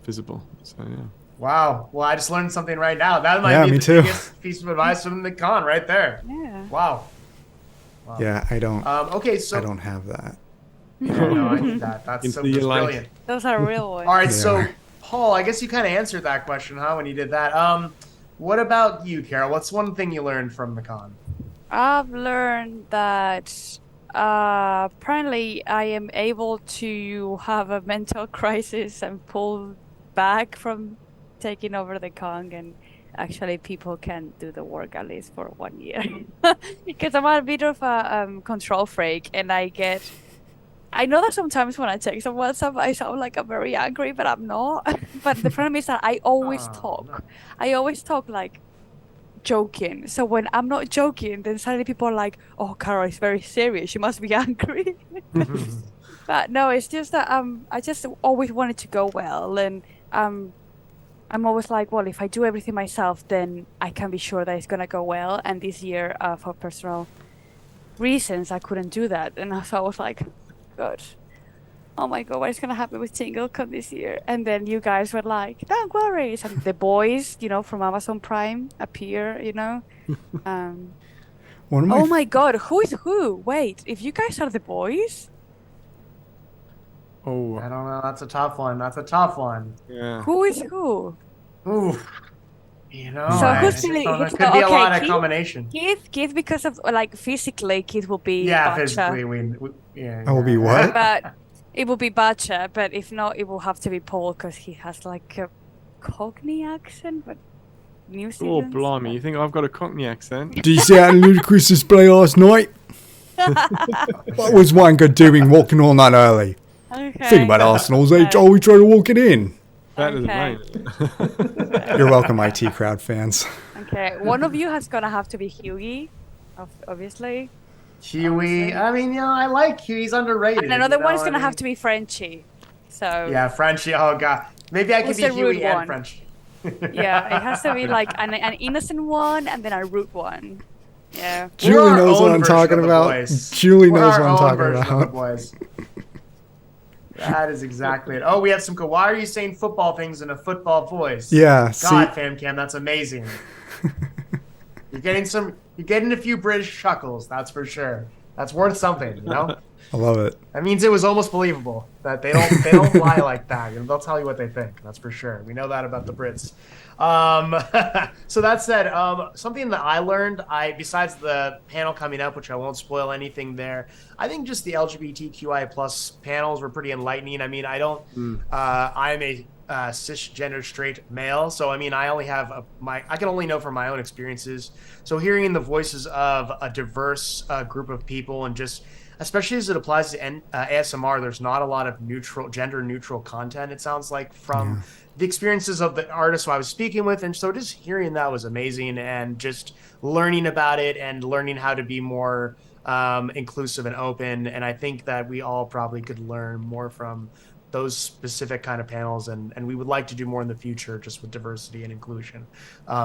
Speaker 3: visible. So yeah.
Speaker 1: Wow. Well, I just learned something right now. That might
Speaker 2: Yeah,
Speaker 1: be
Speaker 2: me
Speaker 1: the
Speaker 2: too.
Speaker 1: biggest piece of advice from the con right there.
Speaker 4: Yeah.
Speaker 1: Wow.
Speaker 2: Yeah, I don't.
Speaker 1: Okay, so
Speaker 2: I don't have that.
Speaker 1: Yeah, no, I need that. That's
Speaker 3: Into
Speaker 1: so
Speaker 3: your
Speaker 1: that's
Speaker 3: life.
Speaker 1: brilliant.
Speaker 4: Those are real ones.
Speaker 1: All right,
Speaker 2: They
Speaker 1: so
Speaker 2: are.
Speaker 1: Paul, I guess you kind of answered that question, huh, when you did that. What about you, Carol? What's one thing you learned from the con?
Speaker 4: I've learned that apparently I am able to have a mental crisis and pull back from taking over the Kong, and actually people can do the work at least for 1 year. Because I'm a bit of a control freak, and I know that sometimes when I text on WhatsApp, I sound like I'm very angry, but I'm not. But the problem is that I always talk. I always talk like joking. So when I'm not joking, then suddenly people are like, "Oh, Carol is very serious. She must be angry." But no, it's just that I just always want it to go well, and I'm always like, well, if I do everything myself, then I can be sure that it's gonna go well. And this year, for personal reasons, I couldn't do that, and so I was like, good. oh my God, what is gonna happen with TingleCon this year? And then you guys were like, don't worry. And the boys, from Amazon Prime appear, Um,
Speaker 2: One of my
Speaker 4: oh my God, who is who? Wait, if you guys are the boys,
Speaker 3: Oh,
Speaker 1: I don't know. That's a tough one. That's a tough one.
Speaker 3: yeah.
Speaker 4: who is who?
Speaker 1: Ooh,
Speaker 4: So
Speaker 1: I
Speaker 4: who's
Speaker 1: just
Speaker 4: feeling?
Speaker 1: don't know. It could be a
Speaker 4: Okay,
Speaker 1: lot of combination.
Speaker 4: Keith, because of like physically, Keith will be
Speaker 1: Yeah,
Speaker 4: Bacha,
Speaker 1: physically, yeah,
Speaker 2: I will be
Speaker 1: yeah.
Speaker 2: what?
Speaker 4: but it will be Bacha. But if not, it will have to be Paul because he has like a Cockney accent, but New
Speaker 3: Oh,
Speaker 4: Zealand.
Speaker 3: blimey. You think I've got a Cockney accent?
Speaker 2: Did you see that ludicrous display last night? What was Wanker doing walking all night early?
Speaker 4: Okay.
Speaker 2: Think about Arsenal's age.
Speaker 4: Okay.
Speaker 2: Oh, we try to walk it in.
Speaker 3: Better than
Speaker 4: Okay.
Speaker 3: mine.
Speaker 2: You're welcome, IT crowd fans.
Speaker 4: Okay, one of you has gonna have to be Hughie, obviously.
Speaker 1: Huey. I mean, I like Huey. He's underrated.
Speaker 4: And another one's
Speaker 1: I
Speaker 4: gonna
Speaker 1: mean?
Speaker 4: have to be Frenchie. So
Speaker 1: Yeah, Frenchie. Oh god, maybe I could
Speaker 4: Who's
Speaker 1: be
Speaker 4: the rude
Speaker 1: Huey and
Speaker 4: one?
Speaker 1: Frenchie.
Speaker 4: yeah, it has to be like an innocent one and then a rude one. Yeah.
Speaker 1: We're
Speaker 2: Julie
Speaker 1: our
Speaker 2: knows
Speaker 1: own
Speaker 2: what I'm
Speaker 1: version
Speaker 2: talking
Speaker 1: of the
Speaker 2: about.
Speaker 1: boys.
Speaker 2: Julie
Speaker 1: We're
Speaker 2: knows
Speaker 1: our
Speaker 2: what I'm
Speaker 1: own
Speaker 2: talking
Speaker 1: version of the
Speaker 2: about.
Speaker 1: boys. That is exactly it. Oh, we have some. Why are you saying football things in a football voice?
Speaker 2: Yeah,
Speaker 1: God,
Speaker 2: see,
Speaker 1: FamCam, that's amazing. You're getting a few British chuckles. That's for sure. That's worth something.
Speaker 2: I love it.
Speaker 1: That means it was almost believable that they don't lie like that. They'll tell you what they think. That's for sure. We know that about the Brits. So that said, something that I learned, besides the panel coming up, which I won't spoil anything there, I think just the LGBTQI plus panels were pretty enlightening. I mean, I'm a cisgender straight male, so I mean, I only have I can only know from my own experiences. So hearing the voices of a diverse group of people, and just especially as it applies to ASMR, there's not a lot of gender neutral content, it sounds like, from the experiences of the artists who I was speaking with. And so just hearing that was amazing, and just learning about it and learning how to be more inclusive and open. And I think that we all probably could learn more from those specific kind of panels, and we would like to do more in the future just with diversity and inclusion,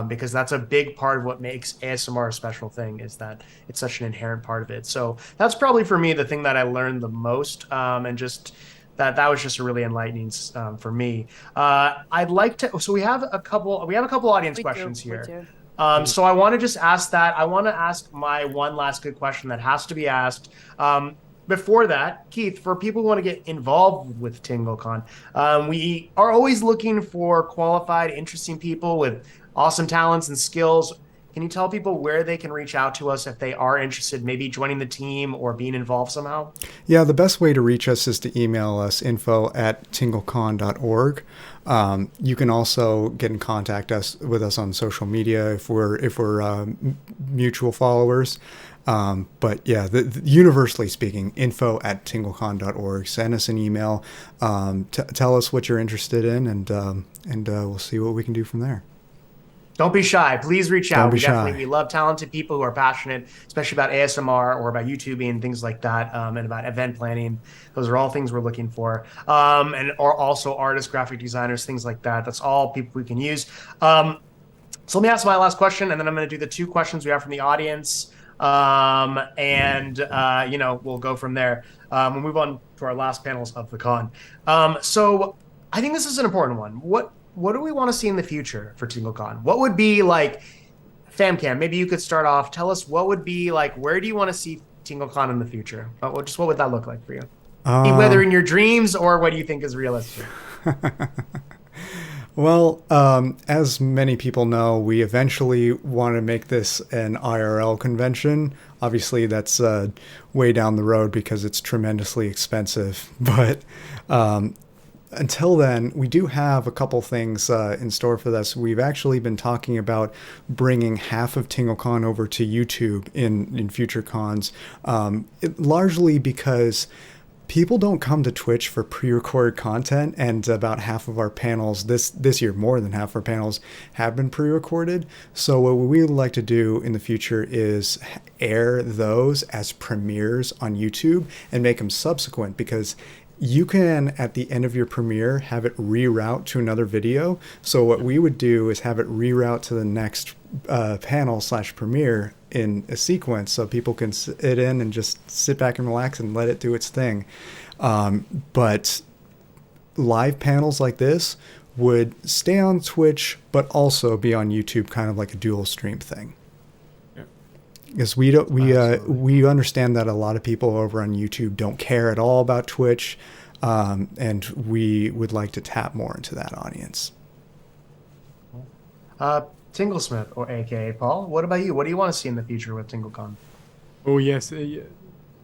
Speaker 1: because that's a big part of what makes ASMR a special thing, is that it's such an inherent part of it. So that's probably for me the thing that I learned the most, and just that was just a really enlightening for me. I'd like to, so we have a couple audience questions here. So I want to just ask that. I want to ask my one last good question that has to be asked. Before that, Keith, for people who want to get involved with TingleCon, we are always looking for qualified, interesting people with awesome talents and skills. Can you tell people where they can reach out to us if they are interested, maybe joining the team or being involved somehow?
Speaker 2: Yeah, the best way to reach us is to email us info@tinglecon.org. You can also get in contact with us on social media if we're mutual followers. But yeah, universally speaking, info@tinglecon.org. Send us an email. Tell us what you're interested in, and we'll see what we can do from there.
Speaker 1: Don't be shy. Please reach out.
Speaker 2: Don't be
Speaker 1: We love talented people who are passionate, especially about ASMR or about YouTubing and things like that, and about event planning. Those are all things we're looking for. Or also artists, graphic designers, things like that. That's all people we can use. So let me ask my last question, and then I'm going to do the two questions we have from the audience. We'll go from there. We'll move on to our last panels of the con. So I think this is an important one. What do we want to see in the future for TingleCon? What would be like, FamCam, maybe you could start off. Tell us what would be like, where do you want to see TingleCon in the future? What would that look like for you? Whether in your dreams or what do you think is realistic?
Speaker 2: Well, as many people know, we eventually want to make this an IRL convention. Obviously, that's way down the road because it's tremendously expensive. But until then, we do have a couple things in store for this. We've actually been talking about bringing half of TingleCon over to YouTube in future cons, largely because people don't come to Twitch for pre-recorded content, and about half of our panels this year, more than half our panels, have been pre-recorded. So what we would like to do in the future is air those as premieres on YouTube and make them subsequent, because you can, at the end of your premiere, have it reroute to another video. So what we would do is have it reroute to the next panel/premiere in a sequence so people can sit in and just sit back and relax and let it do its thing. But live panels like this would stay on Twitch, but also be on YouTube, kind of like a dual stream thing. Because we understand that a lot of people over on YouTube don't care at all about Twitch, and we would like to tap more into that audience.
Speaker 1: Tinglesmith, or AKA Paul, what about you? What do you want to see in the future with TingleCon?
Speaker 3: Oh yes,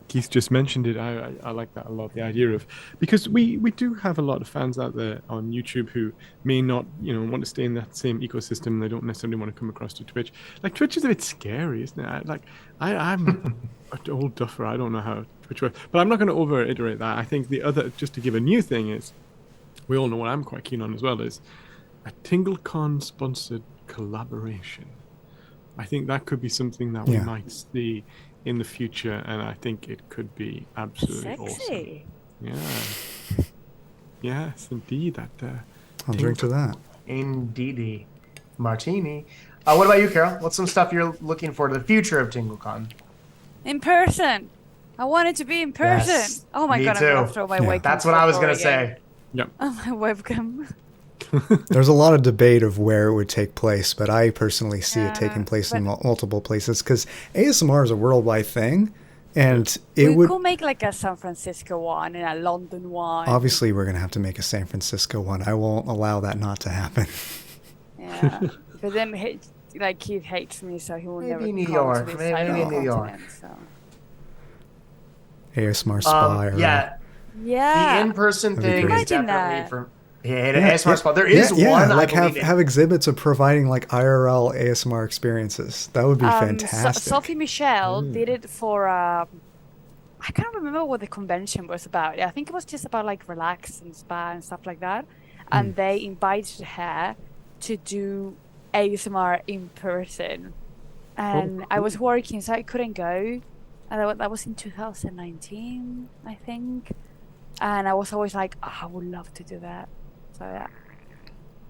Speaker 3: Keith just mentioned it. I like that a lot. The idea of, because we do have a lot of fans out there on YouTube who may not want to stay in that same ecosystem. They don't necessarily want to come across to Twitch. Like Twitch is a bit scary, isn't it? I'm an old duffer. I don't know how Twitch works, but I'm not going to over-iterate that. I think the other, just to give a new thing, is we all know what I'm quite keen on as well, is a TingleCon sponsored collaboration. I think that could be something that we might see in the future, and I think it could be absolutely awesome. Yeah. Yes, indeed.
Speaker 2: I'll drink to that.
Speaker 1: Indeedy. Martini. What about you, Carol? What's some stuff you're looking for to the future of TingleCon?
Speaker 4: In person. I want it to be in person.
Speaker 1: Yes,
Speaker 4: oh my god,
Speaker 1: too.
Speaker 4: I'm gonna throw my webcam.
Speaker 1: That's what I was gonna say.
Speaker 3: Yep.
Speaker 4: Oh, my webcam.
Speaker 2: There's a lot of debate of where it would take place, but I personally see it taking place in multiple places, because ASMR is a worldwide thing, and
Speaker 4: we could make like a San Francisco one and a London one.
Speaker 2: Obviously, we're going to have to make a San Francisco one. I won't allow that not to happen.
Speaker 4: Yeah, but then Keith hates me, so he will never come
Speaker 1: New
Speaker 4: to
Speaker 1: York.
Speaker 4: this
Speaker 1: Maybe
Speaker 4: side of the
Speaker 1: New York.
Speaker 4: continent, so.
Speaker 2: ASMR spa.
Speaker 1: Yeah. The in-person thing is
Speaker 4: Imagine
Speaker 1: definitely
Speaker 4: that.
Speaker 1: for ASMR spot. There is one.
Speaker 2: Like
Speaker 1: I
Speaker 2: have exhibits of providing like IRL ASMR experiences. That would be fantastic.
Speaker 4: Sophie Michelle did it for I can't remember what the convention was about. I think it was just about like relax and spa and stuff like that. And they invited her to do ASMR in person. And I was working, so I couldn't go. And that was in 2019, I think. And I was always like, I would love to do that. So yeah.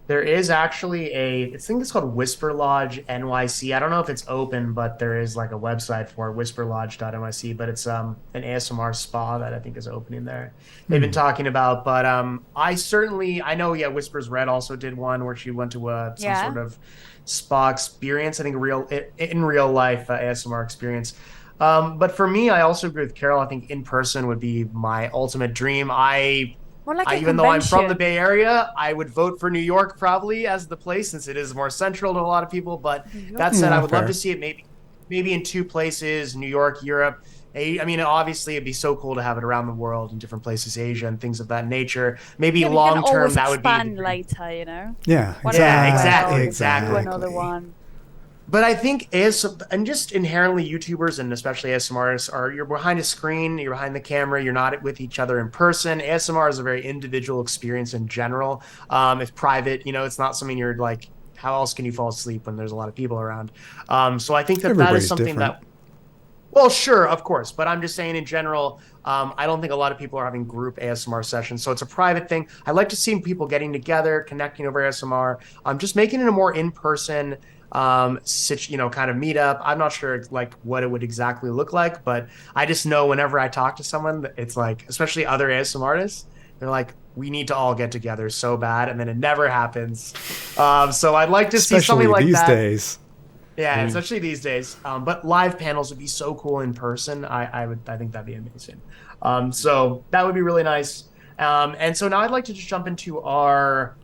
Speaker 1: There is actually I think it's called Whisper Lodge NYC. I don't know if it's open, but there is like a website for it, whisperlodge.nyc, but it's an ASMR spa that I think is opening there. They've been talking about, but I know Whispers Red also did one where she went to some sort of spa experience. I think in real life ASMR experience. But for me, I also agree with Carol. I think in person would be my ultimate dream. Even though I'm from the Bay Area, I would vote for New York probably as the place, since it is more central to a lot of people. But that said, I would love to see it maybe in two places, New York, Europe. I mean, obviously, it'd be so cool to have it around the world in different places, Asia and things of that nature. Maybe long term, that would be
Speaker 4: later,
Speaker 2: Yeah,
Speaker 1: exactly.
Speaker 4: Do another one.
Speaker 1: But I think and just inherently YouTubers and especially ASMRs you're behind a screen, you're behind the camera, you're not with each other in person. ASMR is a very individual experience in general. It's private, it's not something you're like, how else can you fall asleep when there's a lot of people around? So I think that is something different. Well, sure, of course. But I'm just saying in general, I don't think a lot of people are having group ASMR sessions. So it's a private thing. I like to see people getting together, connecting over ASMR, just making it a more in-person kind of meetup. I'm not sure like what it would exactly look like, but I just know whenever I talk to someone, it's like, especially other ASMR artists, they're like, we need to all get together so bad, and then it never happens. So I'd like to see something like that.
Speaker 2: Especially these days.
Speaker 1: Yeah, especially these days. But live panels would be so cool in person. I think that'd be amazing. So that would be really nice. And so now I'd like to just jump into our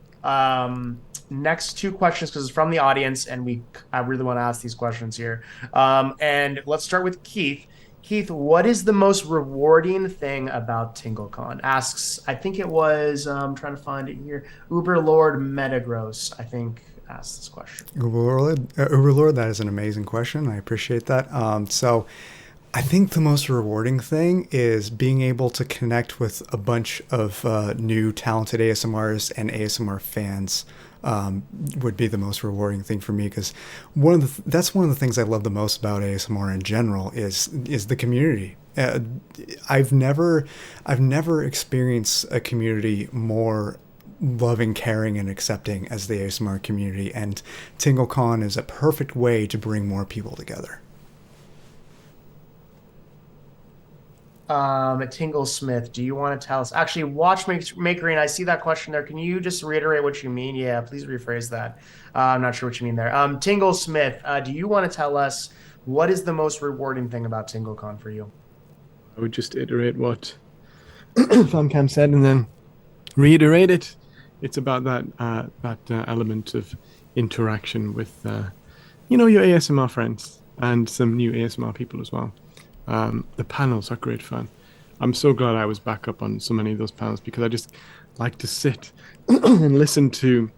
Speaker 1: next two questions, because it's from the audience, and I really want to ask these questions here. And let's start with Keith. Keith, what is the most rewarding thing about TingleCon? Asks, I think it was, I'm trying to find it here, Uberlord Metagross, I think, asked this question.
Speaker 2: Uberlord, that is an amazing question. I appreciate that. So I think the most rewarding thing is being able to connect with a bunch of new talented ASMRs and ASMR fans. Would be the most rewarding thing for me, because that's one of the things I love the most about ASMR in general is the community. I've never experienced a community more loving, caring, and accepting as the ASMR community, and TingleCon is a perfect way to bring more people together.
Speaker 1: Tingle Smith, do you want to tell us? Actually, Watchmaker, I see that question there. Can you just reiterate what you mean? Yeah, please rephrase that. I'm not sure what you mean there. Tingle Smith, do you want to tell us what is the most rewarding thing about TingleCon for you?
Speaker 3: I would just iterate what FanCam said and then reiterate it. It's about that element of interaction with your ASMR friends and some new ASMR people as well. The panels are great fun. I'm so glad I was back up on so many of those panels because I just like to sit and listen to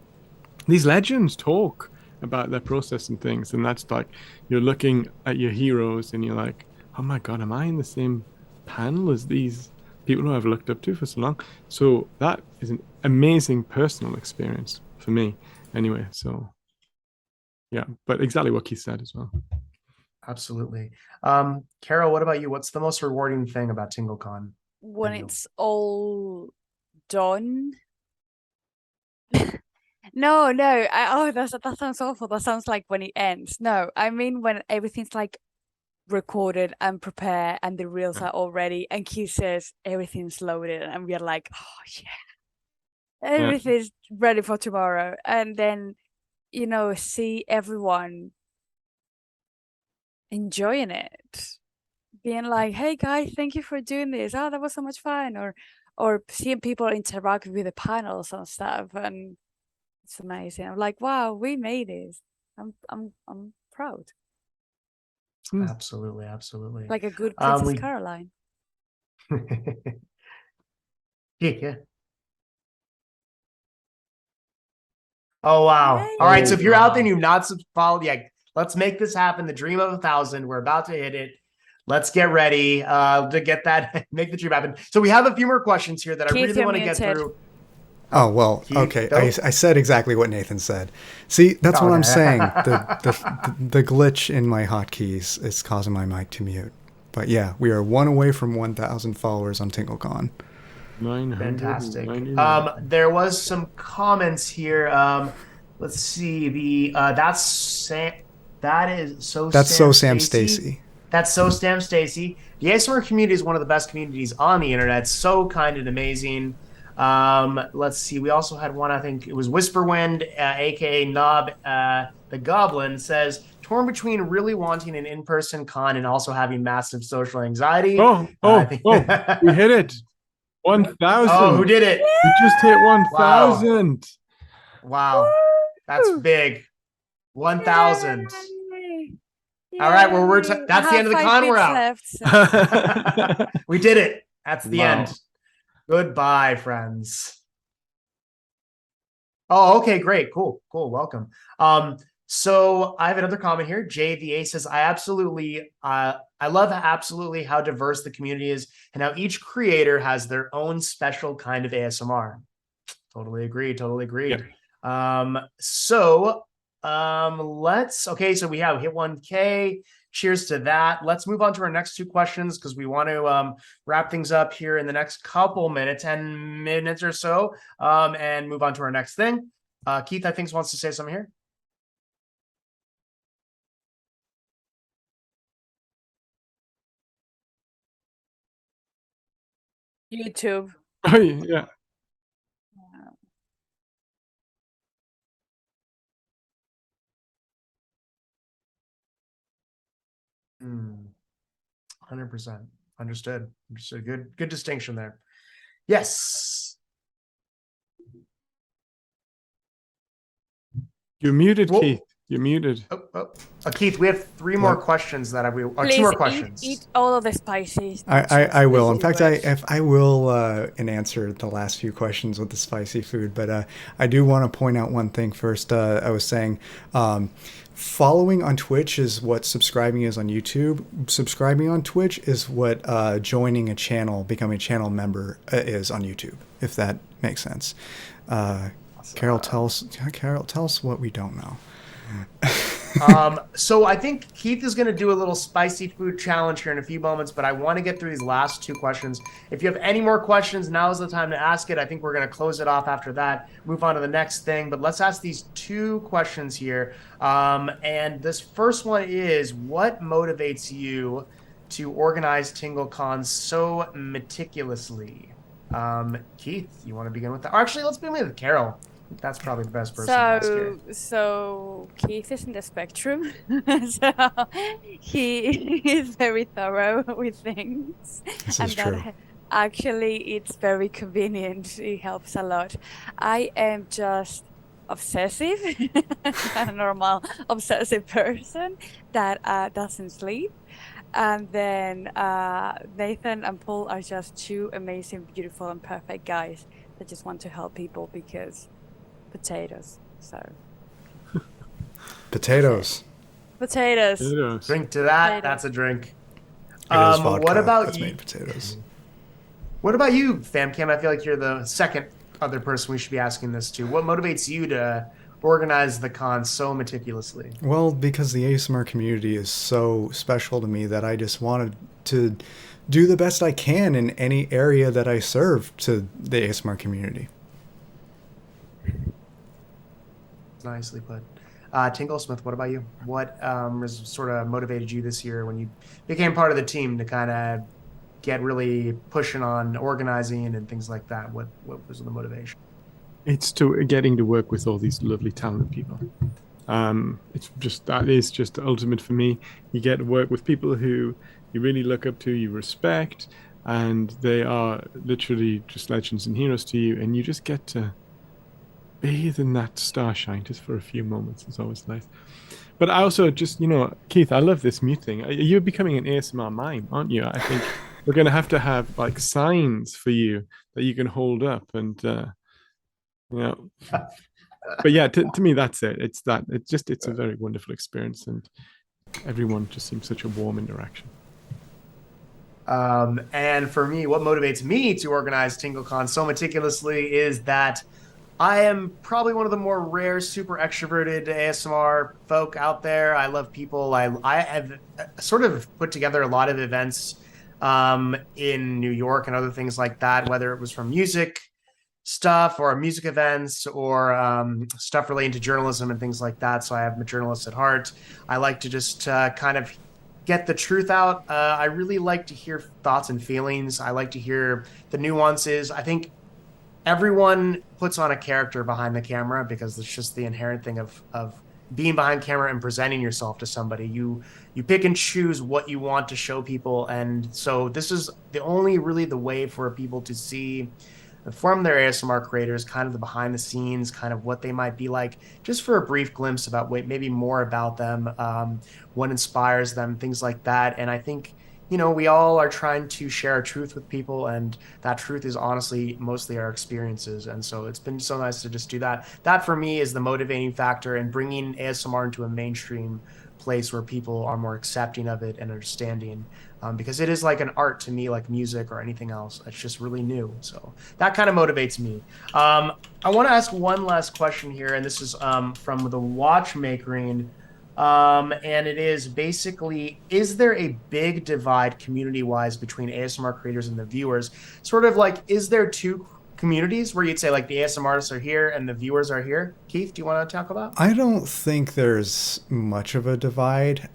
Speaker 3: these legends talk about their process and things. And that's like you're looking at your heroes and you're like, oh my God, am I in the same panel as these people who I've looked up to for so long? So that is an amazing personal experience for me anyway. So yeah, but exactly what Keith said as well.
Speaker 1: Absolutely. Carol, what about you? What's the most rewarding thing about TingleCon?
Speaker 4: When
Speaker 1: you?
Speaker 4: it's all done. No, that sounds awful. That sounds like when it ends. No, I mean when everything's like recorded and prepared and the reels
Speaker 3: Yeah.
Speaker 4: are all ready and Keith says everything's loaded and we're like, oh yeah,
Speaker 3: Yeah.
Speaker 4: everything's ready for tomorrow. And then, see everyone enjoying it. Being like, hey guys, thank you for doing this. Oh, that was so much fun. Or seeing people interact with the panels and stuff. And it's amazing. I'm like, wow, we made it. I'm proud.
Speaker 1: Absolutely, absolutely.
Speaker 4: Like a good Princess
Speaker 1: We
Speaker 4: Caroline.
Speaker 1: yeah. Oh wow. All right. So
Speaker 3: Oh,
Speaker 1: if you're out there and you've not followed, yeah, let's make this happen. The dream of 1,000. We're about to hit it. Let's get ready to get that, make the dream happen. So we have a few more questions here that I
Speaker 4: Keith,
Speaker 1: really
Speaker 4: you're
Speaker 1: want to get
Speaker 4: muted.
Speaker 1: through.
Speaker 2: Oh, well,
Speaker 1: Keith,
Speaker 2: okay.
Speaker 1: don't-
Speaker 2: I said exactly what Nathan said. See, that's what I'm
Speaker 1: Okay.
Speaker 2: saying. The glitch in my hotkeys is causing my mic to mute. But yeah, we are one away from 1,000 followers on TingleCon.
Speaker 1: Fantastic.
Speaker 3: 999.
Speaker 1: There was some comments here. Let's see. That's Sam. That is so.
Speaker 2: That's
Speaker 1: Sam
Speaker 2: so Sam
Speaker 1: Stacy.
Speaker 2: Stacy.
Speaker 1: That's so Sam Stacy. The ASMR community is one of the best communities on the internet. So kind and amazing. Let's see. We also had one. I think it was Whisperwind, aka Knob, the Goblin, says torn between really wanting an in-person con and also having massive social anxiety.
Speaker 3: Oh, we hit it. 1,000.
Speaker 1: Oh, who did it?
Speaker 3: We just hit 1,000.
Speaker 1: Wow. That's big. 1,000.
Speaker 4: Yay.
Speaker 1: All right, well,
Speaker 4: Yay.
Speaker 1: that's the end of the
Speaker 4: 5
Speaker 1: con. We're
Speaker 4: bits
Speaker 1: out.
Speaker 4: left, so.
Speaker 1: We did it. That's the
Speaker 3: Wow.
Speaker 1: end. Goodbye, friends. Oh, okay, great. Cool. Welcome. So I have another comment here. Jay the A says, I love absolutely how diverse the community is and how each creator has their own special kind of ASMR. Totally agree.
Speaker 3: Yeah.
Speaker 1: So we have hit 1K. Cheers to that. Let's move on to our next two questions because we want to wrap things up here in the next couple minutes, 10 minutes or so, and move on to our next thing. Keith, I think, wants to say something here.
Speaker 4: YouTube.
Speaker 3: Oh, yeah.
Speaker 1: Hmm. 100%. Understood. Good distinction there. Yes.
Speaker 3: You're muted,
Speaker 1: Well-
Speaker 3: Keith. You're muted.
Speaker 1: Keith, we have three more questions that two more questions.
Speaker 4: Eat all of the spices.
Speaker 2: I will. In
Speaker 4: This
Speaker 2: fact,
Speaker 4: is
Speaker 2: I will and answer the last few questions with the spicy food. But I do want to point out one thing first. I was saying following on Twitch is what subscribing is on YouTube. Subscribing on Twitch is what joining a channel, becoming a channel member is on YouTube, if that makes sense. Carol, tell us what we don't know.
Speaker 1: So I think Keith is going to do a little spicy food challenge here in a few moments, but I want to get through these last two questions. If you have any more questions, now is the time to ask it. I think we're going to close it off after that, move on to the next thing, but let's ask these two questions here. And this first one is, what motivates you to organize TingleCon so meticulously? Keith, you want to begin with that? Or actually, let's begin with Carol. That's probably the best person to ask here.
Speaker 4: So Keith is in the spectrum. So he is very thorough with things.
Speaker 2: This
Speaker 4: And
Speaker 2: is
Speaker 4: that
Speaker 2: true.
Speaker 4: actually it's very convenient. It helps a lot. I am just obsessive, a normal obsessive person that doesn't sleep. And then Nathan and Paul are just two amazing, beautiful, and perfect guys that just want to help people because potatoes. So
Speaker 2: Potatoes.
Speaker 4: potatoes.
Speaker 3: Kudos.
Speaker 1: Drink to that.
Speaker 4: Potatoes.
Speaker 1: That's a drink.
Speaker 2: It is vodka
Speaker 1: What about
Speaker 2: that's
Speaker 1: you?
Speaker 2: made potatoes.
Speaker 1: What about you, FamCam? I feel like you're the second other person we should be asking this to. What motivates you to organize the con so meticulously?
Speaker 2: Well, because the ASMR community is so special to me that I just wanted to do the best I can in any area that I serve to the ASMR community.
Speaker 1: Nicely put. Tingle Smith, what about you? What sort of motivated you this year when you became part of the team to kind of get really pushing on organizing and things like that? What was the motivation?
Speaker 3: It's to getting to work with all these lovely, talented people. It's just that is just the ultimate for me. You get to work with people who you really look up to, you respect, and they are literally just legends and heroes to you, and you just get to bathe in that starshine just for a few moments. It's always nice. But I also just, Keith, I love this mute thing. You're becoming an ASMR mime, aren't you? I think we're going to have like signs for you that you can hold up and, but yeah, to me, that's it. It's a very wonderful experience. And everyone just seems such a warm interaction.
Speaker 1: And for me, what motivates me to organize TingleCon so meticulously is that I am probably one of the more rare, super extroverted ASMR folk out there. I love people. I have sort of put together a lot of events in New York and other things like that, whether it was from music stuff or music events or stuff relating to journalism and things like that. So I am a journalist at heart. I like to just kind of get the truth out. I really like to hear thoughts and feelings. I like to hear the nuances. I think everyone puts on a character behind the camera because it's just the inherent thing of being behind camera and presenting yourself to somebody. You pick and choose what you want to show people, and so this is the only really the way for people to see from their ASMR creators kind of the behind the scenes, kind of what they might be like, just for a brief glimpse about maybe more about them, what inspires them, things like that. And I think we all are trying to share our truth with people, and that truth is honestly mostly our experiences. And so it's been so nice to just do that. That for me is the motivating factor in bringing ASMR into a mainstream place where people are more accepting of it and understanding, because it is like an art to me, like music or anything else. It's just really new. So that kind of motivates me. I want to ask one last question here, and this is from the Watchmakering. And it is basically, is there a big divide community-wise between ASMR creators and the viewers? Sort of like, is there two communities where you'd say like the ASMR artists are here and the viewers are here? Keith, do you want to tackle that?
Speaker 2: I don't think there's much of a divide.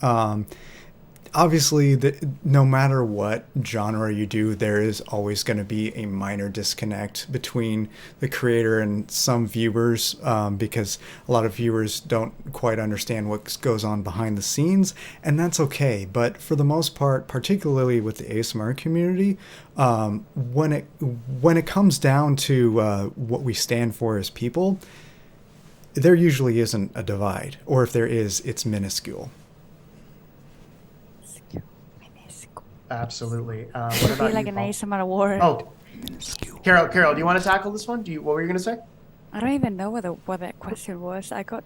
Speaker 2: Obviously, no matter what genre you do, there is always going to be a minor disconnect between the creator and some viewers, because a lot of viewers don't quite understand what goes on behind the scenes, and that's okay. But for the most part, particularly with the ASMR community, when it comes down to what we stand for as people, there usually isn't a divide, or if there is, it's minuscule.
Speaker 1: Absolutely. What
Speaker 4: I
Speaker 1: about
Speaker 4: feel like
Speaker 1: you,
Speaker 4: an
Speaker 1: Paul?
Speaker 4: ASMR award.
Speaker 1: Oh, Carol, do you want to tackle this one? What were you going to say?
Speaker 4: I don't even know what that question was. I got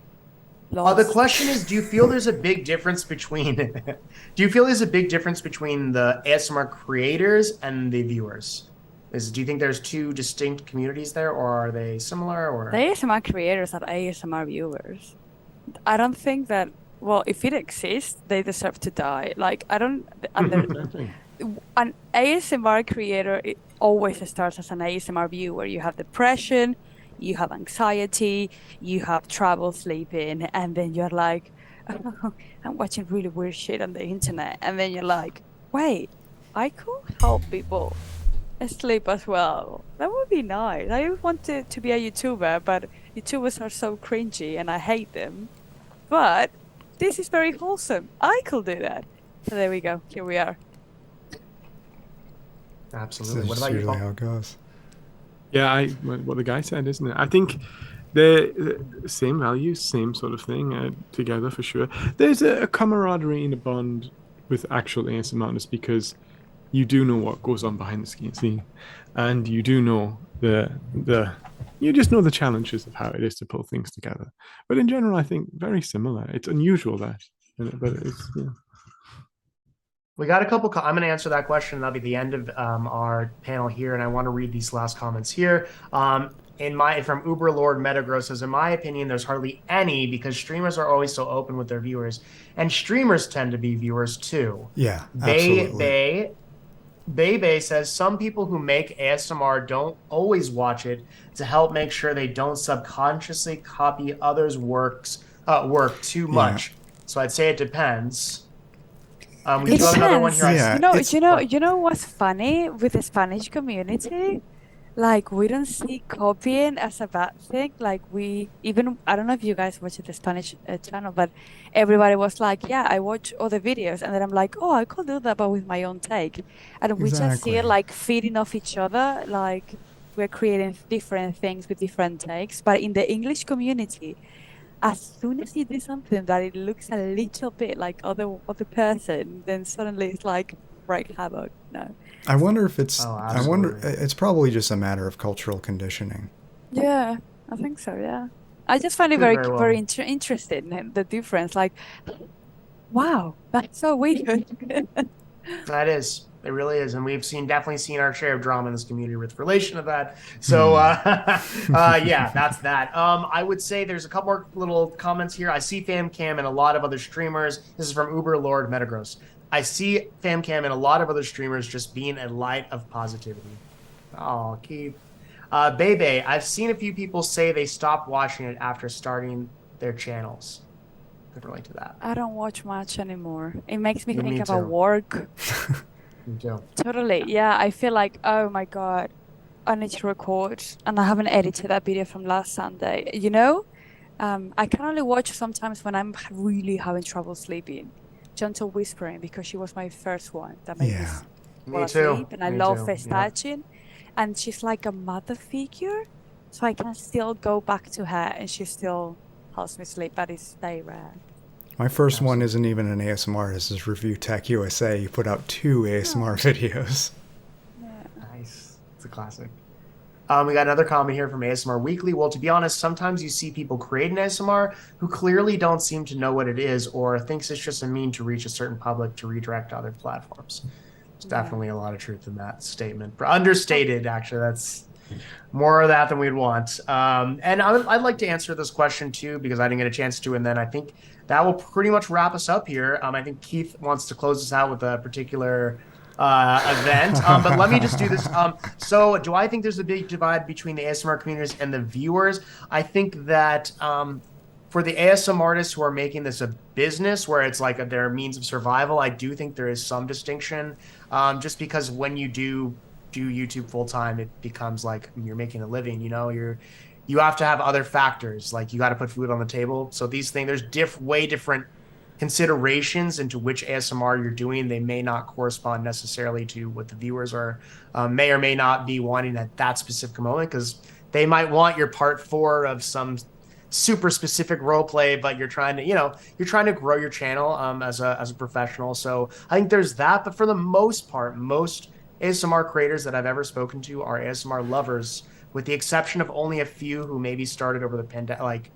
Speaker 1: The
Speaker 4: lost.
Speaker 1: question is, do you feel there's a big difference between do you feel there's a big difference between the ASMR creators and the viewers? Do you think there's two distinct communities there, or are they similar, or
Speaker 4: The ASMR creators are ASMR viewers. I don't think that, well, if it exists, they deserve to die. Like, I don't, an ASMR creator, it always starts as an ASMR viewer. You have depression, you have anxiety, you have trouble sleeping, and then you're like, oh, I'm watching really weird shit on the internet. And then you're like, Wait, I could help people sleep as well. That would be nice. I wanted to be a YouTuber, but YouTubers are so cringy and I hate them. But this is very wholesome. I could do that. So there we go. Here we are.
Speaker 1: Absolutely.
Speaker 2: That's
Speaker 1: What
Speaker 2: just
Speaker 1: about you,
Speaker 2: usually
Speaker 1: Paul?
Speaker 2: how it goes.
Speaker 3: Yeah, what the guy said, isn't it? I think they're same values, same sort of thing together for sure. There's a camaraderie and a bond with actual ASMR artists because you do know what goes on behind the scene, and you do know the you just know the challenges of how it is to pull things together. But in general, I think very similar. It's unusual that, but it's yeah.
Speaker 1: We got a couple. I'm going to answer that question. That'll be the end of our panel here, and I want to read these last comments here. From Uber Lord Metagross says, in my opinion, there's hardly any because streamers are always so open with their viewers, and streamers tend to be viewers too.
Speaker 2: Yeah,
Speaker 1: Bay
Speaker 2: absolutely.
Speaker 1: Bay says some people who make ASMR don't always watch it to help make sure they don't subconsciously copy others' work too
Speaker 2: Yeah.
Speaker 1: much. So I'd say it depends. We
Speaker 4: It
Speaker 1: do have another one
Speaker 4: depends.
Speaker 1: here. I
Speaker 2: Yeah,
Speaker 1: see.
Speaker 2: it's
Speaker 1: What?
Speaker 4: You know what's funny with the Spanish community? Like we don't see copying as a bad thing. Like we even I don't know if you guys watch the Spanish channel, but everybody was like, "Yeah, I watch other videos," and then I'm like, "Oh, I could do that, but with my own take." And we just see it
Speaker 2: exactly.
Speaker 4: like feeding off each other, like we're creating different things with different takes. But in the English community, as soon as you do something that it looks a little bit like other person, then suddenly it's like break havoc. No.
Speaker 2: I wonder if it's.
Speaker 1: Oh,
Speaker 2: I wonder.
Speaker 1: absolutely.
Speaker 2: It's probably just a matter of cultural conditioning.
Speaker 4: Yeah, I think so. Yeah, I just find it
Speaker 1: Could very well
Speaker 4: very
Speaker 1: be.
Speaker 4: interesting the difference. Like, wow, that's so weird.
Speaker 1: That is. It really is. And we've definitely seen our share of drama in this community with relation to that. So
Speaker 2: Hmm.
Speaker 1: yeah, that's that. I would say there's a couple more little comments here. I see FamCam and a lot of other streamers. This is from Uber Lord Metagross. I see FamCam and a lot of other streamers just being a light of positivity. Oh, Keith. Bebe, I've seen a few people say they stopped watching it after starting their channels. Could relate to that.
Speaker 4: I don't watch much anymore. It makes me think
Speaker 1: Me
Speaker 4: about
Speaker 1: too.
Speaker 4: work.
Speaker 1: Me too.
Speaker 4: Totally. Yeah, I feel like, oh my God, I need to record, and I haven't edited that video from last Sunday. You know, I can only watch sometimes when I'm really having trouble sleeping. Gentle whispering because she was my first one that made me
Speaker 2: Yeah.
Speaker 4: fall
Speaker 1: Me too.
Speaker 4: asleep, and I
Speaker 1: Me
Speaker 4: love
Speaker 1: too.
Speaker 4: face
Speaker 1: Yeah.
Speaker 4: touching, and she's like a mother figure, so I can still go back to her, and she still helps me sleep. But it's very rare.
Speaker 2: My first one
Speaker 1: Absolutely.
Speaker 2: isn't even an ASMR. This is Review Tech USA. You put out 2 ASMR
Speaker 4: Oh,
Speaker 2: videos.
Speaker 4: yeah.
Speaker 1: Nice. It's a classic. We got another comment here from ASMR Weekly. Well, to be honest, sometimes you see people create an ASMR who clearly don't seem to know what it is or thinks it's just a mean to reach a certain public to redirect to other platforms. There's
Speaker 4: Yeah.
Speaker 1: definitely a lot of truth in that statement. Understated, actually. That's more of that than we'd want. And I'd like to answer this question too, because I didn't get a chance to. And then I think that will pretty much wrap us up here. I think Keith wants to close us out with a particular event. But let me just do this. So do I think there's a big divide between the ASMR communities and the viewers? I think that for the ASM artists who are making this a business where it's like their means of survival, I do think there is some distinction. Just because when you do YouTube full time, it becomes like you're making a living. You have to have other factors, like you got to put food on the table. So these things, there's way different considerations into which ASMR you're doing. They may not correspond necessarily to what the viewers are may or may not be wanting at that specific moment, because they might want your part 4 of some super specific role play, but you're trying to grow your channel as a professional. So I think there's that. But for the most part, most ASMR creators that I've ever spoken to are ASMR lovers, with the exception of only a few who maybe started over the pandemic. Like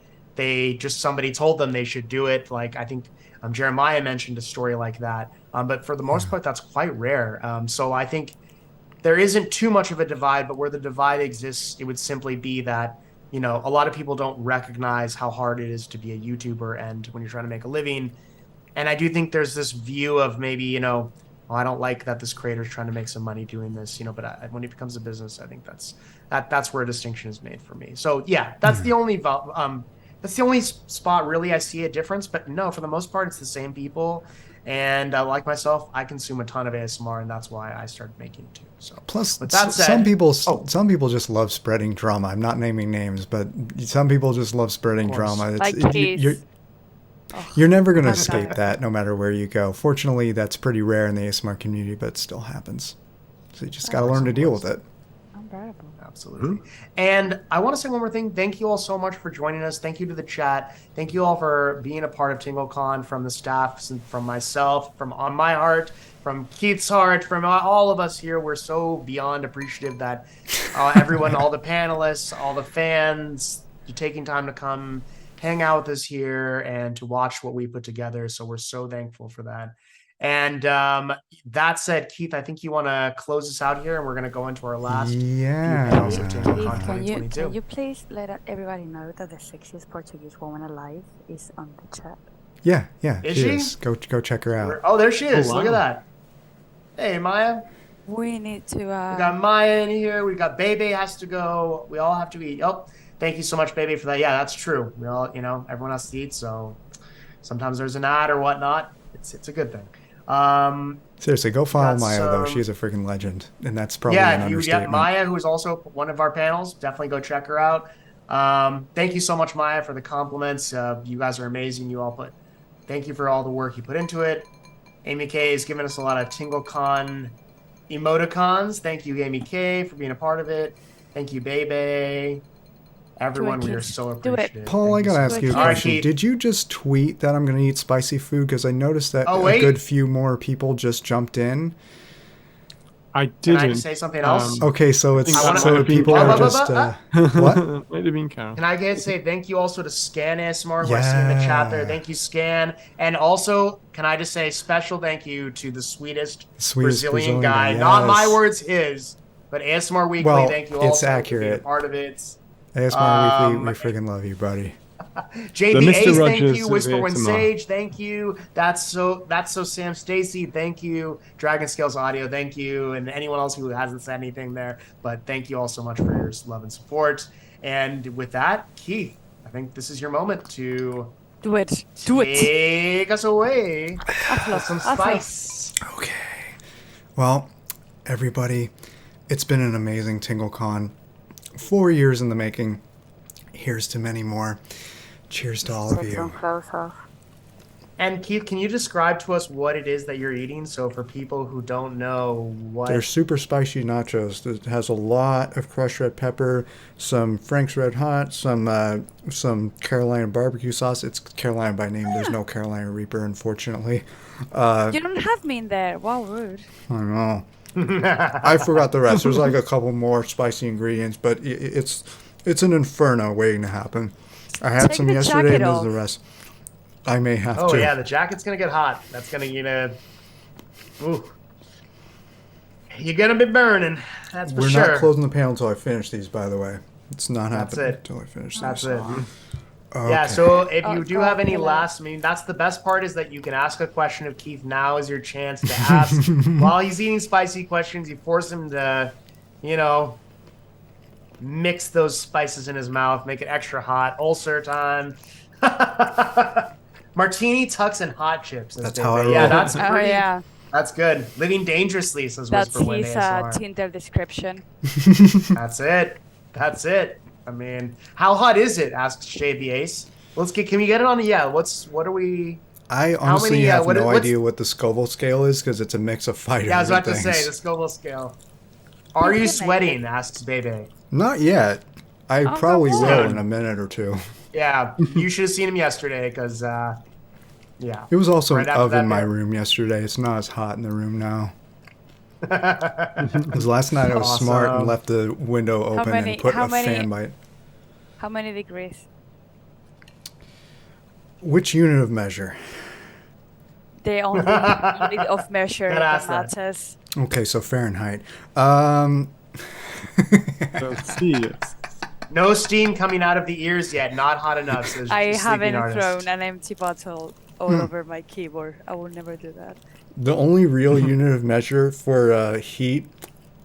Speaker 1: somebody told them they should do it. Like I think Jeremiah mentioned a story like that. But for the most
Speaker 2: Yeah.
Speaker 1: part, that's quite rare. So I think there isn't too much of a divide, but where the divide exists, it would simply be that, a lot of people don't recognize how hard it is to be a YouTuber and when you're trying to make a living. And I do think there's this view of maybe, oh, I don't like that this creator is trying to make some money doing this, but when it becomes a business, I think that's where a distinction is made for me. So yeah,
Speaker 2: Yeah.
Speaker 1: that's the only spot really I see a difference. But no, for the most part, it's the same people. And like myself, I consume a ton of ASMR, and that's why I started making it too. So,
Speaker 2: Plus,
Speaker 1: with that said,
Speaker 2: some people just love spreading drama. I'm not naming names, but some people just love spreading
Speaker 1: Of course.
Speaker 2: drama.
Speaker 4: Like
Speaker 2: You're never going to
Speaker 4: That's
Speaker 2: escape
Speaker 4: not-
Speaker 2: that no matter where you go. Fortunately, that's pretty rare in the ASMR community, but it still happens. So you just got to learn to deal with it.
Speaker 4: Unbearable.
Speaker 1: Absolutely. And I want to say one more thing. Thank you all so much for joining us. Thank you to the chat. Thank you all for being a part of TingleCon, from the staff, from myself, from on my heart, from Keith's heart, from all of us here. We're so beyond appreciative that everyone, all the panelists, all the fans, you're taking time to come hang out with us here and to watch what we put together. So we're so thankful for that. And that said, Keith, I think you want to close us out here, and we're going to go into our last few panels of
Speaker 2: Yeah.
Speaker 1: TingleCon
Speaker 4: Keith, can
Speaker 1: 2022.
Speaker 4: you please let everybody know that the sexiest Portuguese woman alive is on the chat?
Speaker 2: Yeah.
Speaker 1: Is
Speaker 2: she
Speaker 1: she?
Speaker 2: is. Go check her out.
Speaker 1: Oh, there she is.
Speaker 3: Oh,
Speaker 1: Look at
Speaker 3: wow.
Speaker 1: that. Hey, Maya.
Speaker 4: We need to.
Speaker 1: We got Maya in here. We got Bebe has to go. We all have to eat. Oh, thank you so much, Bebe, for that. Yeah, that's true. We all, everyone has to eat. So sometimes there's an ad or whatnot. It's a good thing.
Speaker 2: Seriously, go follow
Speaker 1: got
Speaker 2: Maya, though.
Speaker 1: some-
Speaker 2: She's a freaking legend. And that's probably an
Speaker 1: Yeah,
Speaker 2: understatement.
Speaker 1: Maya, who is also one of our panels. Definitely go check her out. Thank you so much, Maya, for the compliments. You guys are amazing. Thank you for all the work you put into it. Amy K has given us a lot of TingleCon emoticons. Thank you, Amy K, for being a part of it. Thank you, Bebe. Everyone, we are
Speaker 4: Keith.
Speaker 1: so
Speaker 4: Do it.
Speaker 1: appreciative.
Speaker 2: Paul, I
Speaker 1: Thank you
Speaker 2: gotta
Speaker 1: so
Speaker 2: ask you a
Speaker 1: much. All right,
Speaker 2: question.
Speaker 1: Keith.
Speaker 2: Did you just tweet that I'm gonna eat spicy food? Because I noticed that
Speaker 1: Oh,
Speaker 2: a
Speaker 1: wait.
Speaker 2: good few more people just jumped in.
Speaker 3: I
Speaker 1: Can
Speaker 3: didn't.
Speaker 1: I just say something else?
Speaker 2: Okay, so it's
Speaker 3: I wanna-
Speaker 2: so people
Speaker 1: Blah,
Speaker 2: are
Speaker 1: blah,
Speaker 2: just
Speaker 1: blah,
Speaker 2: what?
Speaker 3: Might have been Carol.
Speaker 1: Can I say thank you also to Scan ASMR, who I see in the chat there.
Speaker 2: Yeah.
Speaker 1: Thank you, Scan. And also, can I just say special thank you to the sweetest Brazilian guy.
Speaker 2: yes.
Speaker 1: Not my words, his. But ASMR Weekly,
Speaker 2: Well,
Speaker 1: thank you
Speaker 2: it's
Speaker 1: also for being a
Speaker 2: accurate.
Speaker 1: part of it.
Speaker 2: ASMR Weekly, we freaking love you, buddy.
Speaker 1: JB
Speaker 3: Mr.
Speaker 1: Ace, thank
Speaker 3: Rogers
Speaker 1: you.
Speaker 3: of
Speaker 1: Whisper When
Speaker 3: ASMR.
Speaker 1: Sage, thank you. That's so Sam Stacy, thank you. Dragon Scales Audio, thank you. And anyone else who hasn't said anything there, but thank you all so much for your love and support. And with that, Keith, I think this is your moment to
Speaker 4: Do it. Do it.
Speaker 1: take us away
Speaker 4: I've
Speaker 1: with
Speaker 4: lost.
Speaker 1: some
Speaker 4: I've lost.
Speaker 1: spice.
Speaker 2: Okay. Well, everybody, it's been an amazing TingleCon. 4 years in the making. Here's to many more. Cheers to all of
Speaker 4: Take some
Speaker 2: you.
Speaker 4: clothes off.
Speaker 1: And Keith, can you describe to us what it is that you're eating? So for people who don't know what
Speaker 2: They're super spicy nachos. It has a lot of crushed red pepper, some Frank's Red Hot, some Carolina barbecue sauce. It's Carolina by name. There's no Carolina Reaper, unfortunately.
Speaker 4: You don't have me in there. Wow, rude.
Speaker 2: I don't know. I forgot the rest. There's like a couple more spicy ingredients, but it's an inferno waiting to happen. I had
Speaker 4: Take
Speaker 2: some
Speaker 4: the
Speaker 2: yesterday,
Speaker 4: jacket
Speaker 2: and there's
Speaker 4: off.
Speaker 2: the rest. I may have
Speaker 1: Oh
Speaker 2: to.
Speaker 1: yeah, the jacket's gonna get hot. That's gonna ooh. You're gonna be burning. That's for
Speaker 2: We're
Speaker 1: sure.
Speaker 2: not closing the panel until I finish these, by the way. It's not
Speaker 1: That's
Speaker 2: happening
Speaker 1: it.
Speaker 2: until I finish
Speaker 1: That's
Speaker 2: these.
Speaker 1: it.
Speaker 2: Okay.
Speaker 1: Yeah, so if
Speaker 4: Oh,
Speaker 1: you do
Speaker 4: God,
Speaker 1: have any
Speaker 4: hello.
Speaker 1: last, that's the best part, is that you can ask a question of Keith. Now is your chance to ask. While he's eating spicy questions, you force him to, mix those spices in his mouth, make it extra hot. Ulcer time. Martini, tux, and hot chips.
Speaker 2: That's how I
Speaker 1: Yeah,
Speaker 2: roll.
Speaker 1: that's
Speaker 4: Oh
Speaker 1: pretty,
Speaker 4: yeah,
Speaker 1: that's good. Living dangerously, says
Speaker 4: that's
Speaker 1: Whisper Wind
Speaker 4: his
Speaker 1: ASMR.
Speaker 4: Tinder description.
Speaker 1: That's it. That's it. I mean, how hot is it? Asks Shade the Ace. Can we get it on the what are we?
Speaker 2: I honestly
Speaker 1: many,
Speaker 2: have
Speaker 1: what-
Speaker 2: no
Speaker 1: what's-
Speaker 2: idea what the Scoville scale is because it's a mix of fighter
Speaker 1: Yeah, I was about to
Speaker 2: things.
Speaker 1: say the Scoville scale. Are you
Speaker 4: can make
Speaker 1: sweating?
Speaker 4: it.
Speaker 1: Asks Bebe.
Speaker 2: Not yet. I
Speaker 4: Oh,
Speaker 2: probably
Speaker 4: come
Speaker 2: will
Speaker 1: on.
Speaker 2: in a minute or two.
Speaker 1: Yeah, you should have seen him yesterday, because yeah.
Speaker 2: It was also
Speaker 1: Right
Speaker 2: an
Speaker 1: after
Speaker 2: oven
Speaker 1: that
Speaker 2: in my
Speaker 1: bit.
Speaker 2: room yesterday. It's not as hot in the room now. Because last night I was smart and
Speaker 1: Awesome.
Speaker 2: left the window open
Speaker 4: many-
Speaker 2: and put
Speaker 4: how
Speaker 2: a
Speaker 4: many-
Speaker 2: fan by it.
Speaker 4: How many degrees?
Speaker 2: Which unit of measure?
Speaker 4: The only unit of measure
Speaker 1: Gotta
Speaker 4: that
Speaker 1: ask that.
Speaker 4: matters.
Speaker 2: Okay, so Fahrenheit.
Speaker 3: Celsius.
Speaker 1: No steam coming out of the ears yet. Not hot enough. Says
Speaker 4: I
Speaker 1: Sleeping
Speaker 4: haven't
Speaker 1: Artist.
Speaker 4: thrown an empty bottle all over my keyboard. I will never do that.
Speaker 2: The only real unit of measure for heat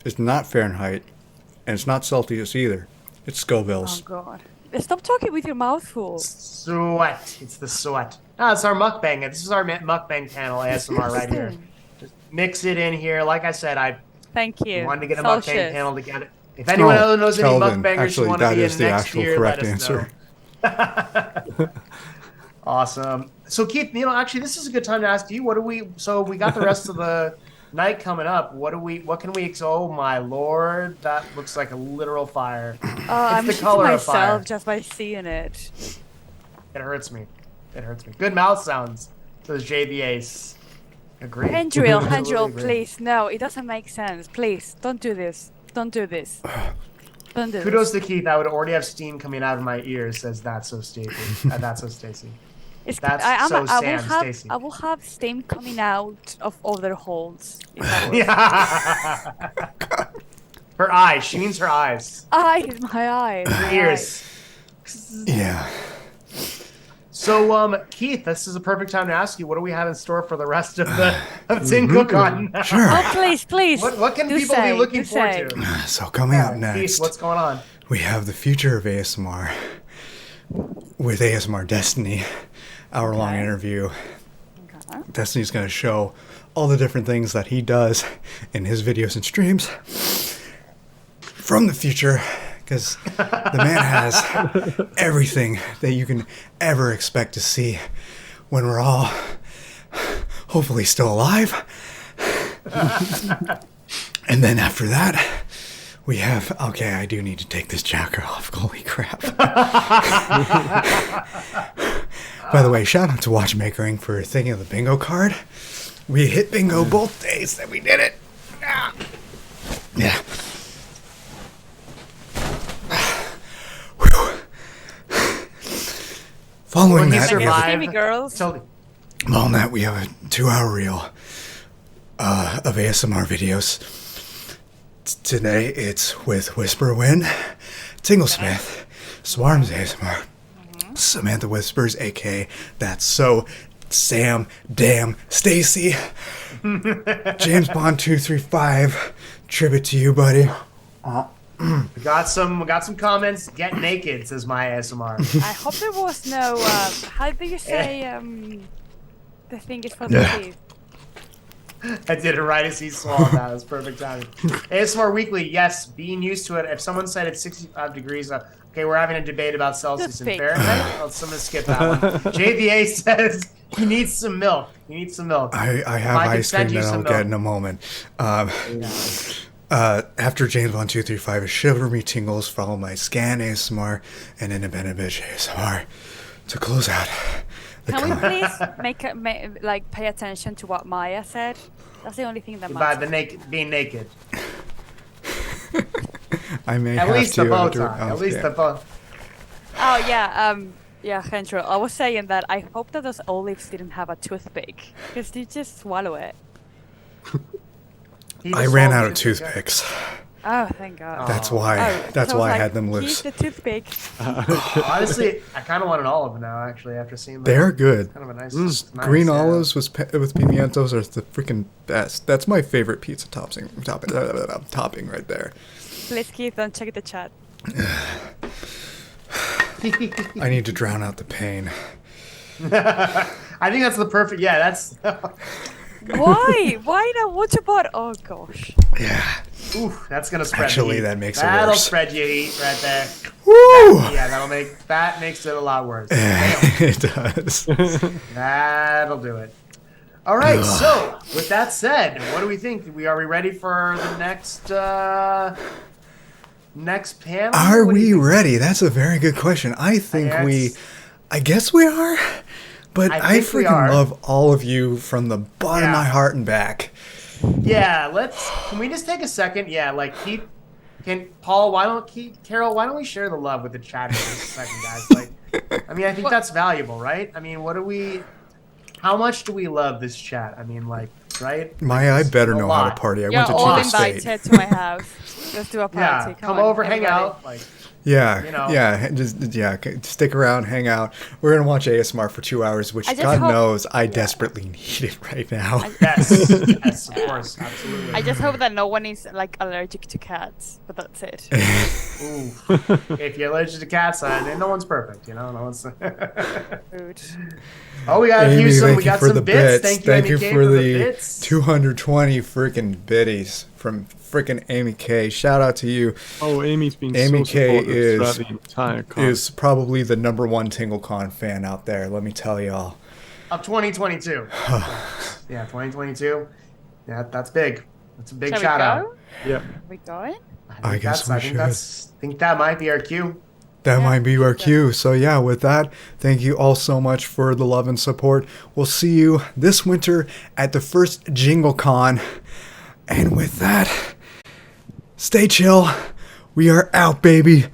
Speaker 2: is not Fahrenheit, and it's not Celsius either. It's
Speaker 4: Oh
Speaker 2: Scoville's.
Speaker 4: god. Stop talking with your mouth full.
Speaker 1: Sweat. It's the sweat. No, it's our mukbang. This is our mukbang panel ASMR right here.
Speaker 4: Interesting.
Speaker 1: Just mix it in here. Like I said, I
Speaker 4: Thank you.
Speaker 1: wanted to get a
Speaker 4: Solstice.
Speaker 1: mukbang panel together. If anyone knows any
Speaker 2: Kelvin,
Speaker 1: mukbangers
Speaker 2: actually,
Speaker 1: who want to
Speaker 2: that
Speaker 1: be
Speaker 2: is
Speaker 1: in
Speaker 2: the
Speaker 1: next
Speaker 2: actual
Speaker 1: year,
Speaker 2: correct
Speaker 1: let us know. Awesome. So Keith, actually, this is a good time to ask you. So we got the rest of the night coming up. What can we? Oh my lord, that looks like a literal fire.
Speaker 4: Oh, I'm
Speaker 1: the
Speaker 4: shitting
Speaker 1: color of fire.
Speaker 4: myself just by seeing it.
Speaker 1: It hurts me. Good mouth sounds. Says JD Ace. Agree.
Speaker 4: Hendril,
Speaker 1: Absolutely agree.
Speaker 4: please, no, it doesn't make sense. Please, don't do this. Don't do this. Don't do
Speaker 1: Kudos
Speaker 4: this.
Speaker 1: to Keith. I would already have steam coming out of my ears. Says that's so Stacy. That's so Stacy. That's so Sam Stacy.
Speaker 4: I will have steam coming out of other holes. If I was.
Speaker 1: Yeah. Her eyes. She means her eyes.
Speaker 4: Eyes, my eyes.
Speaker 1: Her
Speaker 4: my
Speaker 1: ears.
Speaker 2: Yeah.
Speaker 1: So, Keith, this is a perfect time to ask you, what do we have in store for the rest of TingleCon?
Speaker 2: Sure.
Speaker 4: Oh, please.
Speaker 1: What can
Speaker 4: Do
Speaker 1: people
Speaker 4: say,
Speaker 1: be looking
Speaker 4: do
Speaker 1: forward
Speaker 4: say.
Speaker 1: to?
Speaker 2: So coming up
Speaker 1: Keith,
Speaker 2: next,
Speaker 1: what's going on?
Speaker 2: we have the future of ASMR with ASMR Destiny, hour-long
Speaker 4: Okay.
Speaker 2: interview.
Speaker 4: Okay.
Speaker 2: Destiny's going to show all the different things that he does in his videos and streams from the future, because the man has everything that you can ever expect to see when we're all hopefully still alive. And then after that, we have, okay, I do need to take this jacket off. Holy crap. By the way, shout out to Watchmakering for thinking of the bingo card. We hit bingo both days that we did it. Ah. Yeah. Whew. Following
Speaker 1: Well, he
Speaker 2: that, we have,
Speaker 1: survived.
Speaker 4: See me, girls.
Speaker 1: Totally.
Speaker 2: following that, we have a 2-hour reel of ASMR videos. Today, it's with Whisper Win, Tingle Smith, Swarms ASMR, Samantha Whispers, aka That's So, Sam, Damn, Stacy, James Bond 235, tribute to you, buddy.
Speaker 1: We got some comments. Get naked, says my ASMR.
Speaker 4: I hope there was no. How do you say the thing is for the teeth?
Speaker 1: I did it right as he swallowed that. It was perfect timing. ASMR Weekly, yes, being used to it. If someone said it's 65 degrees, okay, we're having a debate about Celsius and
Speaker 4: Toothpick.
Speaker 1: Fahrenheit. I'm going to skip that one. JVA says he needs some milk. He needs some milk.
Speaker 2: I
Speaker 1: If
Speaker 2: have
Speaker 1: I could
Speaker 2: ice cream
Speaker 1: send you
Speaker 2: that I'll
Speaker 1: some
Speaker 2: get
Speaker 1: milk.
Speaker 2: in a moment.
Speaker 1: Yeah.
Speaker 2: After James Bond 235 is Shiver Me Tingles, follow my Scan ASMR and Independent Bitch ASMR to close out the
Speaker 4: Can we
Speaker 2: con.
Speaker 4: please pay attention to what Maya said? That's the only thing that
Speaker 1: By
Speaker 4: matters.
Speaker 1: being naked.
Speaker 2: I may
Speaker 1: At
Speaker 2: have
Speaker 1: least
Speaker 2: to
Speaker 1: the bow
Speaker 2: do it.
Speaker 1: tie. At least the bow.
Speaker 4: Oh yeah, yeah, Hendro. I was saying that I hope that those olives didn't have a toothpick, because you just swallow it.
Speaker 1: He
Speaker 2: I
Speaker 1: just
Speaker 2: ran
Speaker 1: swallowed
Speaker 2: out of
Speaker 1: the toothpick.
Speaker 2: toothpicks.
Speaker 4: Oh, thank God.
Speaker 2: That's
Speaker 1: Oh.
Speaker 2: why.
Speaker 4: Oh,
Speaker 2: That's
Speaker 4: so
Speaker 2: why I
Speaker 4: was
Speaker 2: had them
Speaker 4: like,
Speaker 2: loose.
Speaker 4: Keep the toothpick.
Speaker 1: Honestly, I kind of want an olive now, actually, after seeing that.
Speaker 2: They're good.
Speaker 1: Kind of a nice
Speaker 2: Green
Speaker 1: yeah.
Speaker 2: olives with pimientos are the freaking best. That's my favorite pizza topping right there.
Speaker 4: Please, Keith, don't check the chat.
Speaker 2: I need to drown out the pain.
Speaker 1: I think that's the perfect. Yeah, that's.
Speaker 4: Why? Why not? What about? Oh gosh.
Speaker 2: Yeah.
Speaker 1: Oof, that's gonna spread.
Speaker 2: Actually,
Speaker 1: the heat.
Speaker 2: that makes it
Speaker 1: That'll
Speaker 2: worse.
Speaker 1: spread you heat right there.
Speaker 2: Woo!
Speaker 1: Yeah, that makes it a lot worse.
Speaker 2: It does.
Speaker 1: That'll do it. All right. So, with that said, what do we think? Are we ready for the next panel?
Speaker 2: Are
Speaker 1: What do you
Speaker 2: we
Speaker 1: think?
Speaker 2: ready? That's a very good question. I think I guess we are. But I
Speaker 1: think we
Speaker 2: freaking
Speaker 1: are.
Speaker 2: love all of you from the bottom of my heart and back.
Speaker 1: Yeah. Can we just take a second? Yeah. Carol, why don't we share the love with the chat for just a second, guys? I mean, I think that's valuable, right? I mean, how much do we love this chat? I mean, right?
Speaker 2: Maya, I better
Speaker 1: a
Speaker 2: know how
Speaker 1: lot.
Speaker 2: to party. I
Speaker 4: You're
Speaker 2: went to
Speaker 4: all
Speaker 2: Chica State.
Speaker 4: invited to my house. Let's do a party.
Speaker 1: Yeah. Come
Speaker 4: on,
Speaker 1: over, hang
Speaker 4: everybody.
Speaker 1: out.
Speaker 2: Yeah,
Speaker 1: You know.
Speaker 2: just stick around, hang out. We're gonna watch ASMR for 2 hours, which
Speaker 4: I just
Speaker 2: God
Speaker 4: hope-
Speaker 2: knows I desperately need it right now.
Speaker 1: Yes. Yes. Of course. Absolutely.
Speaker 4: I just hope that no one is allergic to cats, but that's it.
Speaker 1: Ooh. If you're allergic to cats, then no one's perfect, you know. No one's.
Speaker 4: Rude.
Speaker 1: Oh, we got a few.
Speaker 2: Amy,
Speaker 1: Some
Speaker 2: thank
Speaker 1: we
Speaker 2: you
Speaker 1: got
Speaker 2: for
Speaker 1: some
Speaker 2: the
Speaker 1: bits.
Speaker 2: bits.
Speaker 1: Thank you, Amy K, for the
Speaker 2: the
Speaker 1: bits.
Speaker 2: 220 freaking biddies from freaking Amy K. Shout out to you.
Speaker 3: Oh, Amy's been
Speaker 2: Amy
Speaker 3: so
Speaker 2: K
Speaker 3: supportive throughout the entire con.
Speaker 2: is probably the #1 TingleCon fan out there. Let me tell y'all.
Speaker 1: Of 2022. Yeah, 2022. Yeah, that's big. That's a big
Speaker 4: Shall we
Speaker 1: shout
Speaker 4: go?
Speaker 1: out.
Speaker 3: Yeah.
Speaker 4: Are we going?
Speaker 2: I guess we should.
Speaker 1: I think that might be our cue.
Speaker 2: That
Speaker 4: Yeah,
Speaker 2: might be our
Speaker 4: sure.
Speaker 2: cue. So yeah, with that, thank you all so much for the love and support. We'll see you this winter at the first JingleCon. And with that, stay chill. We are out, baby.